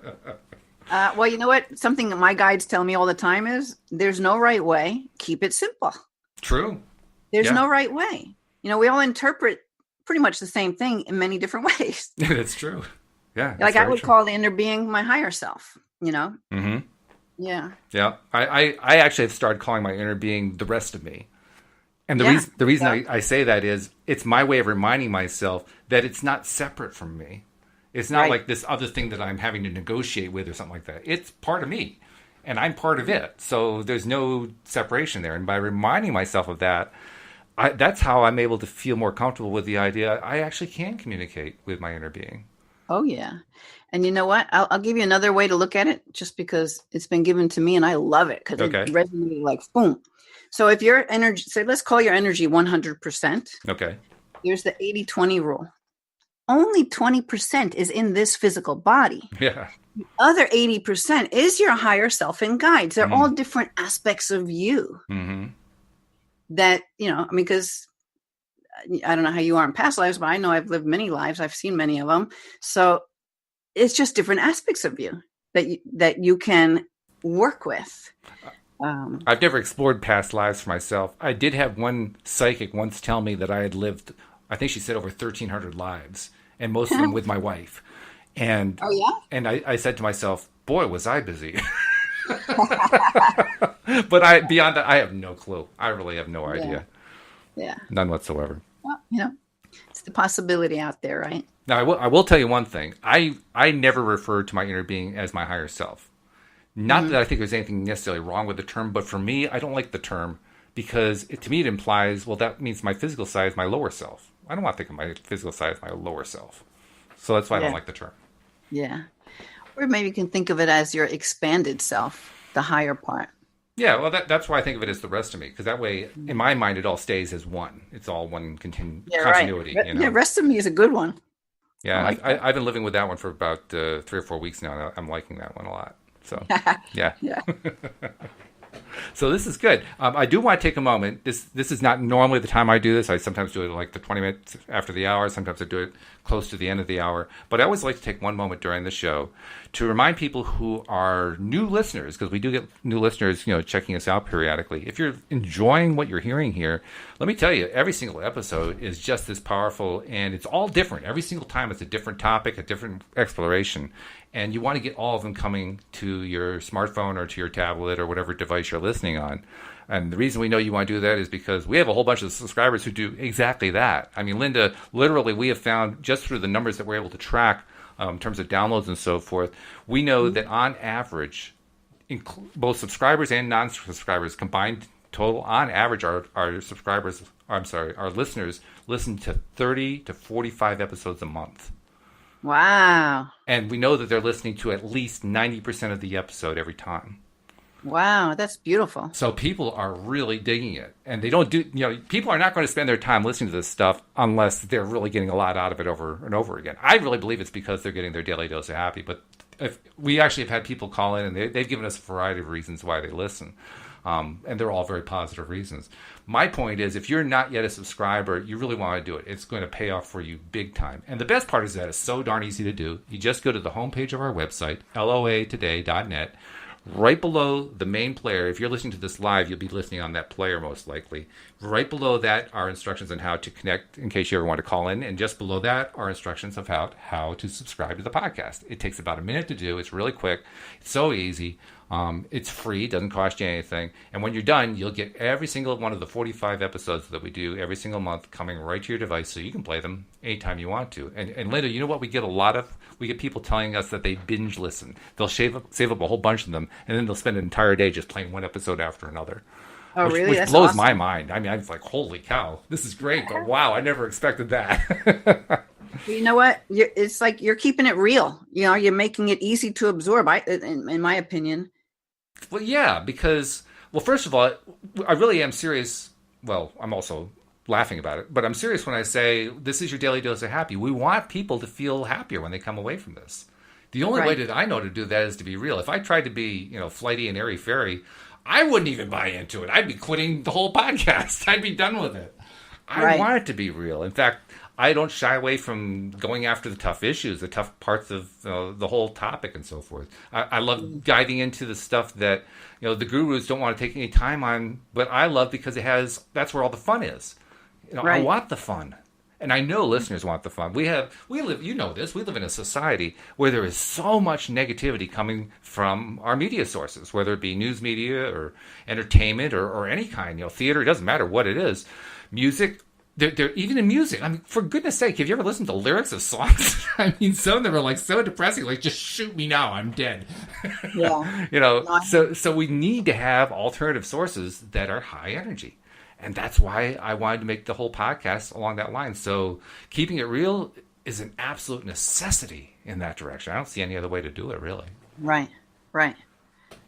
Well, you know what? Something that my guides tell me all the time is there's no right way. Keep it simple. True. There's no right way. We all interpret pretty much the same thing in many different ways. That's true. Yeah. Like I would call the inner being my higher self, Mm-hmm. Yeah. Yeah. I actually have started calling my inner being the rest of me. And the reason I say that is it's my way of reminding myself that it's not separate from me. It's not like this other thing that I'm having to negotiate with or something like that. It's part of me, and I'm part of it. So there's no separation there. And by reminding myself of that, that's how I'm able to feel more comfortable with the idea I actually can communicate with my inner being. Oh, yeah. And you know what? I'll give you another way to look at it just because it's been given to me and I love it because it resonated like boom. So if your energy, say, let's call your energy 100%. Okay. Here's the 80-20 rule. Only 20% is in this physical body. Yeah. The other 80% is your higher self and guides. They're all different aspects of you that, because I don't know how you are in past lives, but I know I've lived many lives. I've seen many of them. So it's just different aspects of you that you can work with. I've never explored past lives for myself. I did have one psychic once tell me that I had lived, I think she said, over 1,300 lives, and most of them with my wife. And and I said to myself, boy, was I busy. But beyond that, I have no clue. I really have no idea. Yeah. None whatsoever. Well, it's the possibility out there, right? Now, I will tell you one thing. I never refer to my inner being as my higher self. Not that I think there's anything necessarily wrong with the term, but for me, I don't like the term because to me it implies, well, that means my physical side is my lower self. I don't want to think of my physical side as my lower self. So that's why I don't like the term. Yeah. Or maybe you can think of it as your expanded self, the higher part. Yeah, well, that's why I think of it as the rest of me, because that way, in my mind, it all stays as one. It's all one continuity. Right. Yeah, rest of me is a good one. Yeah, I've been living with that one for about 3 or 4 weeks now, and I'm liking that one a lot. So, yeah. So this is good. I do want to take a moment. This is not normally the time I do this. I sometimes do it like the 20 minutes after the hour. Sometimes I do it close to the end of the hour. But I always like to take one moment during the show to remind people who are new listeners, because we do get new listeners, checking us out periodically. If you're enjoying what you're hearing here, let me tell you, every single episode is just as powerful, and it's all different. Every single time it's a different topic, a different exploration. And you want to get all of them coming to your smartphone or to your tablet or whatever device you're listening on. And the reason we know you want to do that is because we have a whole bunch of subscribers who do exactly that. I mean, Linda, literally, we have found just through the numbers that we're able to track in terms of downloads and so forth, we know that on average, both subscribers and non-subscribers combined total, on average, our listeners listen to 30 to 45 episodes a month. Wow. And we know that they're listening to at least 90% of the episode every time. Wow, that's beautiful. So people are really digging it. And they don't people are not going to spend their time listening to this stuff unless they're really getting a lot out of it over and over again. I really believe it's because they're getting their daily dose of happy. But we actually have had people call in, and they've given us a variety of reasons why they listen. And they're all very positive reasons. My point is, if you're not yet a subscriber, you really want to do it. It's going to pay off for you big time. And the best part is that it's so darn easy to do. You just go to the homepage of our website, loatoday.net. Right below the main player, if you're listening to this live, you'll be listening on that player most likely. Right below that are instructions on how to connect in case you ever want to call in. And just below that are instructions of how to subscribe to the podcast. It takes about a minute to do. It's really quick. It's so easy. It's free, doesn't cost you anything. And when you're done, you'll get every single one of the 45 episodes that we do every single month coming right to your device so you can play them anytime you want to. And Linda, you know what we get a lot of? We get people telling us that they binge listen. They'll save up a whole bunch of them, and then they'll spend an entire day just playing one episode after another. Oh, really? Which That's blows awesome. my mind. I mean, I was like, holy cow, this is great, but wow, I never expected that. You know what? It's like you're keeping it real. You're making it easy to absorb, in my opinion. Well, yeah, because, first of all, I really am serious. Well, I'm also laughing about it, but I'm serious when I say this is your daily dose of happy. We want people to feel happier when they come away from this. The only way that I know to do that is to be real. If I tried to be, flighty and airy-fairy, I wouldn't even buy into it. I'd be quitting the whole podcast. I'd be done with it. I want it to be real. In fact, I don't shy away from going after the tough issues, the tough parts of the whole topic and so forth. I love diving into the stuff that, the gurus don't want to take any time on, but I love because that's where all the fun is. Right. I want the fun. And I know listeners want the fun. We live, we live in a society where there is so much negativity coming from our media sources, whether it be news media or entertainment or any kind, theater, it doesn't matter what it is. Music, they're even in music. I mean, for goodness sake, have you ever listened to lyrics of songs? I mean, some of them are like so depressing, like just shoot me now, I'm dead. Yeah. So we need to have alternative sources that are high energy. And that's why I wanted to make the whole podcast along that line. So keeping it real is an absolute necessity in that direction. I don't see any other way to do it, really. Right.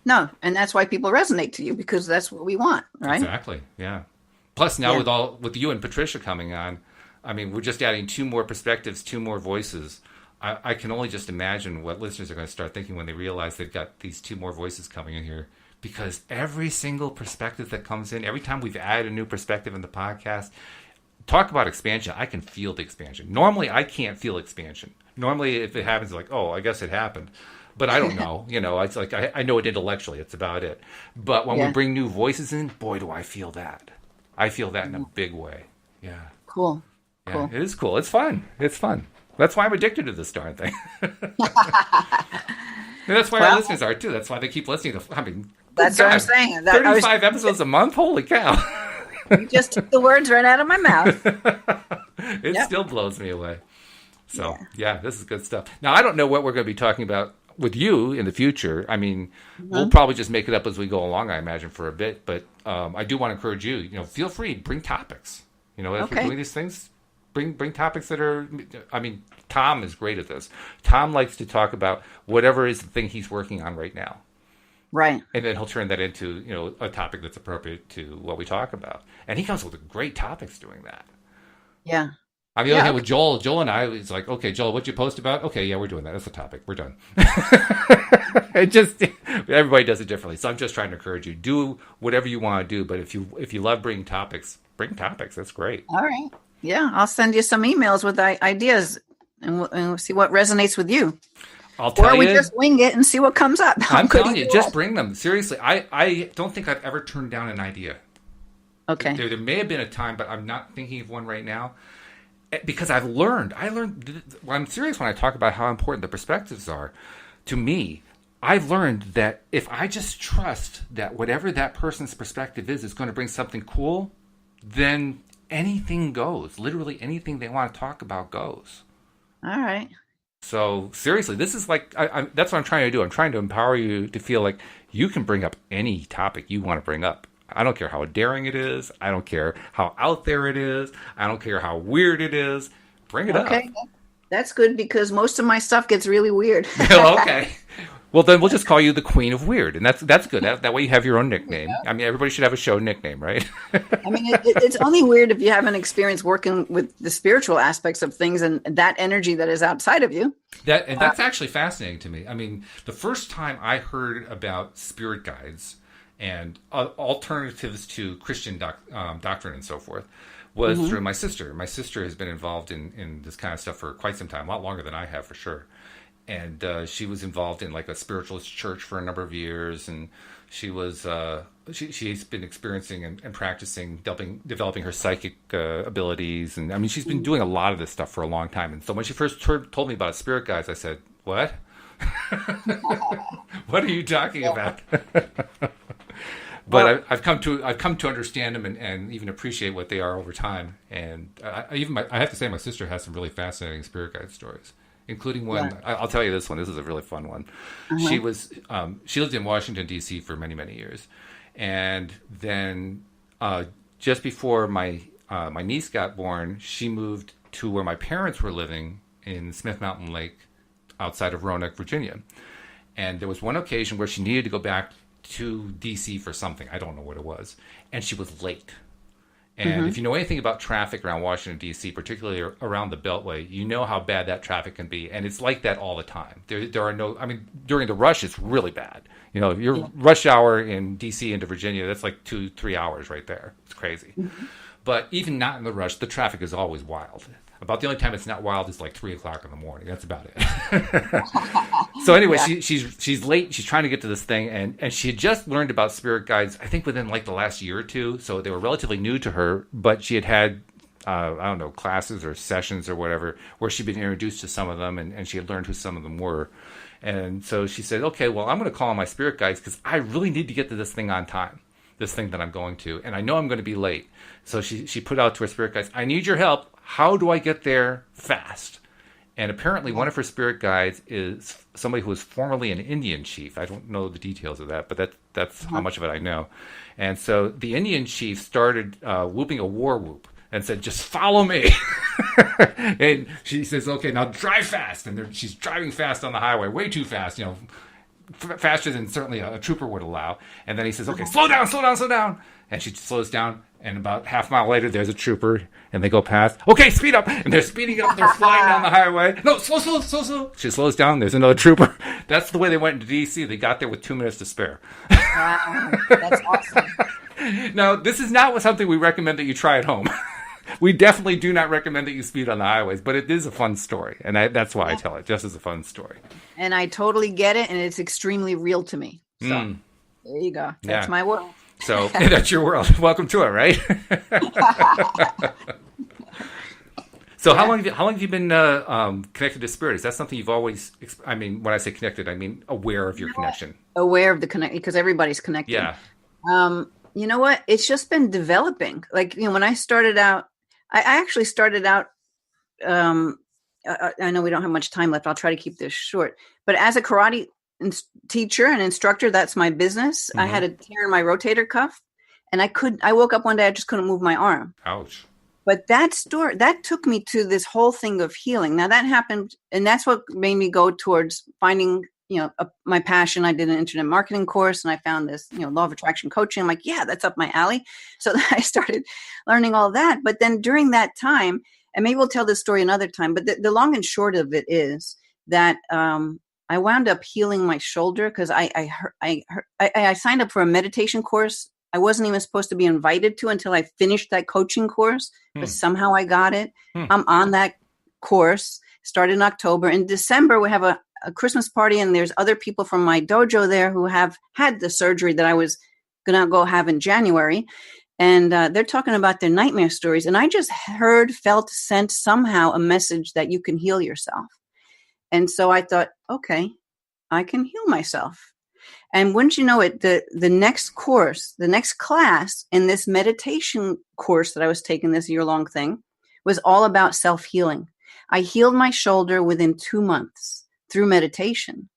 No, and that's why people resonate to you, because that's what we want, right? Exactly, yeah. Plus now with you and Patricia coming on, I mean, we're just adding 2 more perspectives, 2 more voices. I can only just imagine what listeners are going to start thinking when they realize they've got these 2 more voices coming in here. Because every single perspective that comes in, every time we've added a new perspective in the podcast, talk about expansion, I can feel the expansion. Normally, I can't feel expansion. Normally, if it happens, like, oh, I guess it happened. But I don't know. It's like I know it intellectually. It's about it. But when we bring new voices in, boy, do I feel that. I feel that in a big way. Yeah. Cool. Yeah, Cool. It is cool. It's fun. That's why I'm addicted to this darn thing. And that's why our listeners are, too. That's why they keep listening to, that's what I'm saying. 35 episodes a month? Holy cow. You just took the words right out of my mouth. It still blows me away. So, yeah, this is good stuff. Now, I don't know what we're going to be talking about with you in the future. I mean, we'll probably just make it up as we go along, I imagine, for a bit. But I do want to encourage you, feel free, bring topics. If we're doing these things, bring topics that are, Tom is great at this. Tom likes to talk about whatever is the thing he's working on right now. Right. And then he'll turn that into, a topic that's appropriate to what we talk about. And he comes with great topics doing that. Yeah. I mean, with Joel and I, it's like, okay, Joel, what'd you post about? Okay, yeah, we're doing that. That's the topic. We're done. Everybody does it differently. So I'm just trying to encourage you. Do whatever you want to do. But if you love bringing topics, bring topics. That's great. All right. Yeah. I'll send you some emails with ideas and we'll see what resonates with you. I'll tell you. Or we just wing it and see what comes up. I'm telling you, just bring them. Seriously, I don't think I've ever turned down an idea. Okay. There may have been a time, but I'm not thinking of one right now. Because I've learned. I'm serious when I talk about how important the perspectives are. To me, I've learned that if I just trust that whatever that person's perspective is going to bring something cool, then anything goes. Literally anything they want to talk about goes. All right. So seriously, this is like, that's what I'm trying to do. I'm trying to empower you to feel like you can bring up any topic you want to bring up. I don't care how daring it is. I don't care how out there it is. I don't care how weird it is. Bring it up. Okay. That's good because most of my stuff gets really weird. Okay. Well, then we'll just call you the Queen of Weird. And that's good. That way you have your own nickname. Yeah. I mean, everybody should have a show nickname, right? I mean, it's only weird if you haven't experienced working with the spiritual aspects of things and that energy that is outside of you. That's actually fascinating to me. I mean, the first time I heard about spirit guides and alternatives to Christian doctrine and so forth was through my sister. My sister has been involved in this kind of stuff for quite some time, a lot longer than I have for sure. And she was involved in like a spiritualist church for a number of years, and she was she's been experiencing and practicing developing her psychic abilities, and I mean she's been doing a lot of this stuff for a long time. And so when she first told me about spirit guides, I said, "What? What are you talking about?" But I've come to understand them and even appreciate what they are over time. And I have to say, my sister has some really fascinating spirit guide stories, including one. Yeah. I'll tell you this one. This is a really fun one. Uh-huh. She lived in Washington D.C. for many, many years, and then just before my niece got born, she moved to where my parents were living in Smith Mountain Lake, outside of Roanoke, Virginia. And there was one occasion where she needed to go back to D.C. for something. I don't know what it was. And she was late. And if you know anything about traffic around Washington, D.C., particularly around the Beltway, you know how bad that traffic can be. And it's like that all the time. There are no, I mean, during the rush, it's really bad. You know, your rush hour in D.C. into Virginia, that's like 2-3 hours right there. It's crazy. But even not in the rush, the traffic is always wild. About the only time it's not wild is like 3:00 in the morning. That's about it. So anyway, Yeah. she's late. She's trying to get to this thing, and she had just learned about spirit guides, I think within like the last year or two. So they were relatively new to her, but she had I don't know, classes or sessions or whatever, where she'd been introduced to some of them, and she had learned who some of them were. And so she said, okay, well, I'm going to call on my spirit guides because I really need to get to this thing on time, this thing that I'm going to, and I know I'm going to be late. So she put out to her spirit guides, I need your help. How do I get there fast? And apparently one of her spirit guides is somebody who was formerly an Indian chief. I don't know the details of that, but that's how much of it I know. And so the Indian chief started whooping a war whoop and said, just follow me. And she says, okay, now drive fast. And she's driving fast on the highway, way too fast, faster than certainly a trooper would allow. And then he says, okay, slow down, slow down, slow down. And she slows down. And about half a mile later, there's a trooper, and they go past. Okay, speed up. And they're speeding up. They're flying down the highway. No, slow, slow, slow, slow. She slows down. There's another trooper. That's the way they went into D.C. They got there with 2 minutes to spare. Wow, that's awesome. Now, this is not something we recommend that you try at home. We definitely do not recommend that you speed on the highways, but it is a fun story. And that's why I tell it, just as a fun story. And I totally get it, and it's extremely real to me. So there you go. That's my world. So that's your world. Welcome to it, right? So how long have you been connected to spirit? Is that something you've always? I mean, when I say connected, I mean aware of your connection. Aware of the connection, because everybody's connected. Yeah. You know what? It's just been developing. Like when I started out, I actually started out. I know we don't have much time left. I'll try to keep this short. But as a karate teacher and instructor, that's my business. I had a tear in my rotator cuff, and I woke up one day, I just couldn't move my arm. Ouch. But that took me to this whole thing of healing. Now that happened, and that's what made me go towards finding, my passion. I did an internet marketing course, and I found this, law of attraction coaching. I'm like, yeah, that's up my alley. So then I started learning all that. But then during that time, and maybe we'll tell this story another time, but the long and short of it is that, I wound up healing my shoulder because I signed up for a meditation course. I wasn't even supposed to be invited to until I finished that coaching course, but somehow I got it. I'm on that course, started in October. In December, we have a Christmas party, and there's other people from my dojo there who have had the surgery that I was going to go have in January. And they're talking about their nightmare stories. And I just felt, sensed somehow a message that you can heal yourself. And so I thought, okay, I can heal myself. And wouldn't you know it, the next course, the next class in this meditation course that I was taking, this year-long thing, was all about self-healing. I healed my shoulder within 2 months through meditation.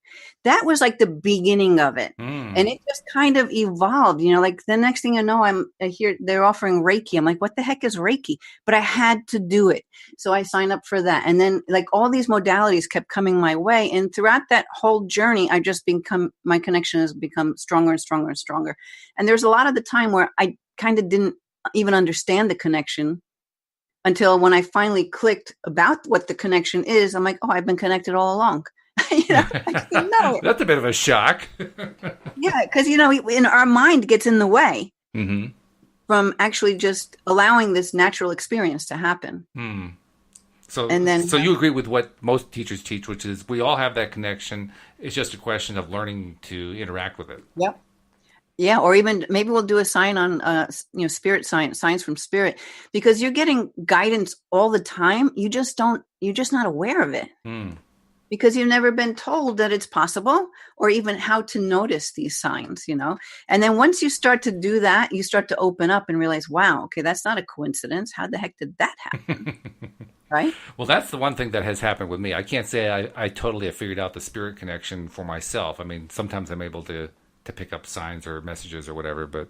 That was like the beginning of it. And it just kind of evolved, like the next thing I know, I hear they're offering Reiki. I'm like, what the heck is Reiki? But I had to do it. So I signed up for that. And then like all these modalities kept coming my way. And throughout that whole journey, my connection has become stronger and stronger and stronger. And there's a lot of the time where I kind of didn't even understand the connection until when I finally clicked about what the connection is. I'm like, oh, I've been connected all along. I didn't know it. That's a bit of a shock. Yeah, because in our mind gets in the way from actually just allowing this natural experience to happen. So you agree with what most teachers teach, which is we all have that connection. It's just a question of learning to interact with it. Yep. Yeah, or even maybe we'll do a sign on spirit signs from spirit, because you're getting guidance all the time. You're just not aware of it. Because you've never been told that it's possible or even how to notice these signs, And then once you start to do that, you start to open up and realize, wow, okay, that's not a coincidence. How the heck did that happen? Right? Well, that's the one thing that has happened with me. I can't say I totally have figured out the spirit connection for myself. I mean, sometimes I'm able to pick up signs or messages or whatever, but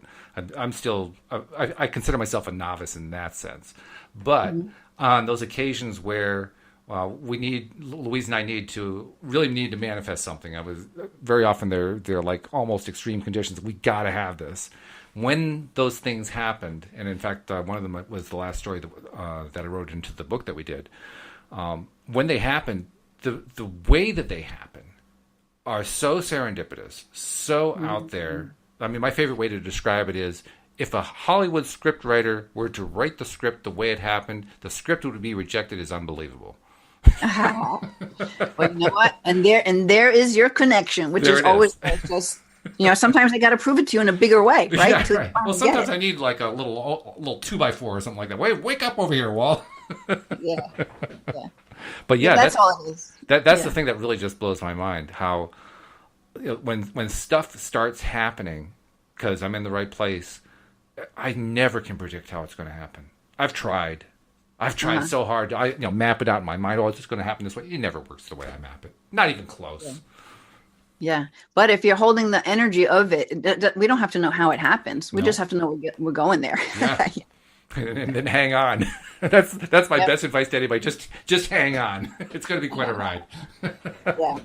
I'm still, I consider myself a novice in that sense. But on those occasions where Louise and I really need to manifest something. Very often they're like almost extreme conditions. We got to have this. When those things happened, and in fact, one of them was the last story that I wrote into the book that we did. When they happen, the way that they happen are so serendipitous, so out there. I mean, my favorite way to describe it is if a Hollywood scriptwriter were to write the script the way it happened, the script would be rejected as unbelievable. But you know what? And there is your connection, which is always just, sometimes I got to prove it to you in a bigger way, right? Yeah, right. Well, sometimes I need like a little 2x4 or something like that. Wake up over here, Walt. Yeah. But yeah, that's all it is. That's the thing that really just blows my mind. How when stuff starts happening, because I'm in the right place, I never can predict how it's going to happen. I've tried so hard to map it out in my mind. Oh, it's just going to happen this way. It never works the way I map it. Not even close. Yeah. But if you're holding the energy of it, we don't have to know how it happens. We just have to know we're going there. Yeah. And then hang on. That's my best advice to anybody. Just hang on. It's going to be quite a ride. Yeah.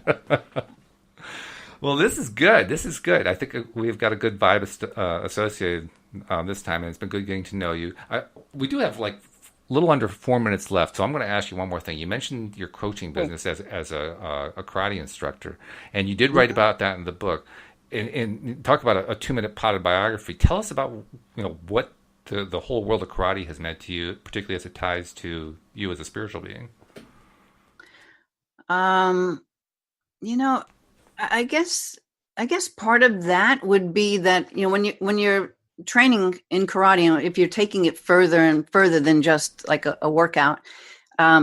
Well, this is good. I think we've got a good vibe associated this time, and it's been good getting to know you. We do have like a little under 4 minutes left, so I'm going to ask you one more thing. You mentioned your coaching business as a karate instructor, and you did write about that in the book. And talk about a 2-minute potted biography. Tell us about what the whole world of karate has meant to you, particularly as it ties to you as a spiritual being. I guess part of that would be that when you're training in karate, if you're taking it further and further than just like a workout,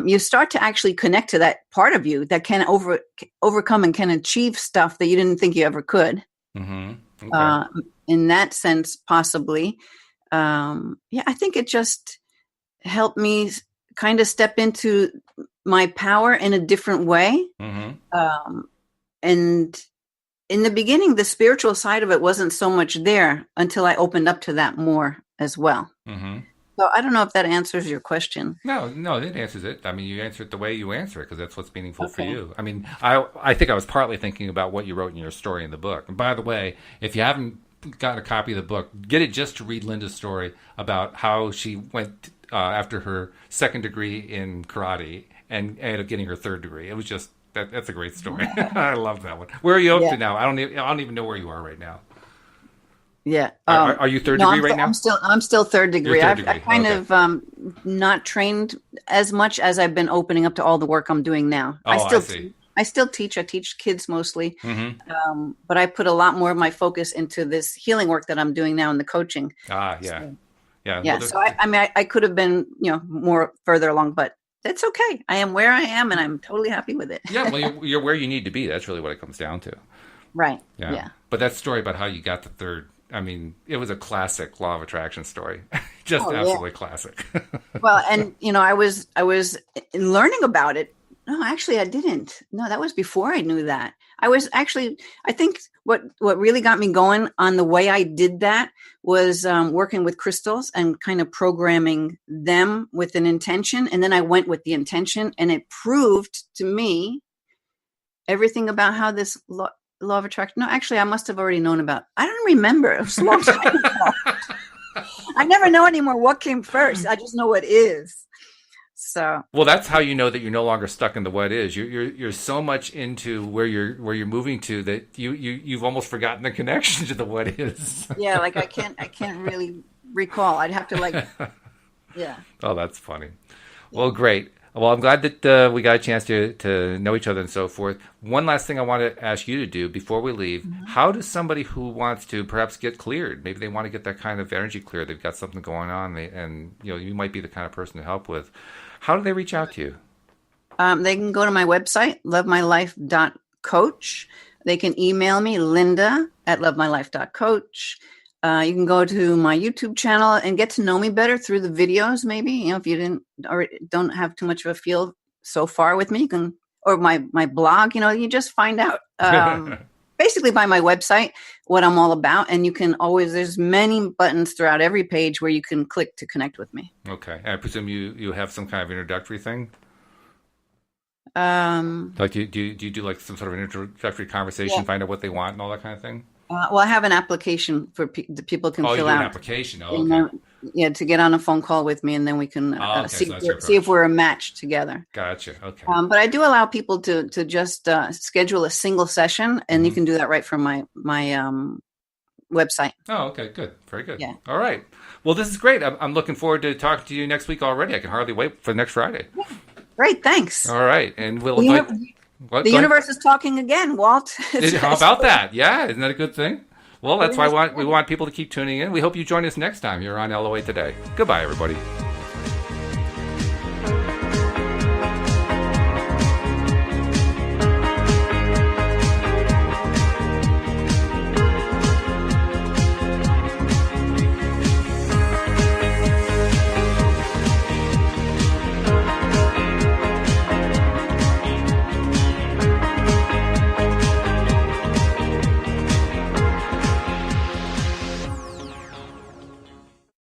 you start to actually connect to that part of you that can overcome and can achieve stuff that you didn't think you ever could. Mm-hmm. Okay. In that sense, possibly. I think it just helped me kind of step into my power in a different way. Mm-hmm. And in the beginning, the spiritual side of it wasn't so much there until I opened up to that more as well. Mm-hmm. So I don't know if that answers your question. No, it answers it. I mean, you answer it the way you answer it because that's what's meaningful for you. I mean, I think I was partly thinking about what you wrote in your story in the book. And by the way, if you haven't gotten a copy of the book, get it just to read Linda's story about how she went after her second degree in karate and ended up getting her third degree. It was just that's a great story. I love that one. Where are you up to now? I don't even know where you are right now. Yeah. Are you third degree right now? I'm still third degree. Third degree. I kind of not trained as much as I've been opening up to all the work I'm doing now. Oh, I see. I still teach. I teach kids mostly, mm-hmm. But I put a lot more of my focus into this healing work that I'm doing now in the coaching. Yeah. So, yeah. Yeah. So I could have been, more further along, but that's okay. I am where I am, and I'm totally happy with it. Yeah. Well, you're where you need to be. That's really what it comes down to. Right. Yeah. Yeah. But that story about how you got the third, I mean, it was a classic law of attraction story. Just absolutely classic. Well, and I was learning about it. No, actually I didn't. No, that was before I knew that. I think what really got me going on the way I did that was working with crystals and kind of programming them with an intention. And then I went with the intention, and it proved to me everything about how this law of attraction. No, actually, I must have already known about. I don't remember. It was a long time ago. I never know anymore what came first. I just know what is. So. Well, that's how you know that you're no longer stuck in the what is. You're so much into where you're moving to that you've almost forgotten the connection to the what is. Yeah, like I can't really recall. I'd have to yeah. Oh, that's funny. Well, great. Well, I'm glad that we got a chance to know each other and so forth. One last thing I want to ask you to do before we leave. Mm-hmm. How does somebody who wants to perhaps get cleared, maybe they want to get that kind of energy cleared, they've got something going on, and you might be the kind of person to help with. How do they reach out to you? They can go to my website, lovemylife.coach. They can email me, linda@lovemylife.coach. You can go to my YouTube channel and get to know me better through the videos. Maybe, if you don't have too much of a feel so far with me, you can, or my blog, you just find out, basically by my website, what I'm all about. And you can there's many buttons throughout every page where you can click to connect with me. Okay. And I presume you have some kind of introductory thing? Like do you do like some sort of introductory conversation, find out what they want and all that kind of thing? Well, I have an application for the people can fill out. An application. Oh, okay. To get on a phone call with me, and then we can see if we're a match together. Gotcha. Okay. But I do allow people to just schedule a single session, and you can do that right from my website. Oh, okay, good. Very good. Yeah. All right. Well, this is great. I'm looking forward to talking to you next week already. I can hardly wait for next Friday. Great, thanks. All right. And we'll The, invite... uni- What? the Go ahead. universe is talking again, Walt. How about that? Yeah, isn't that a good thing? Well, that's why It is. we want people to keep tuning in. We hope you join us next time here on LOA Today. Goodbye, everybody.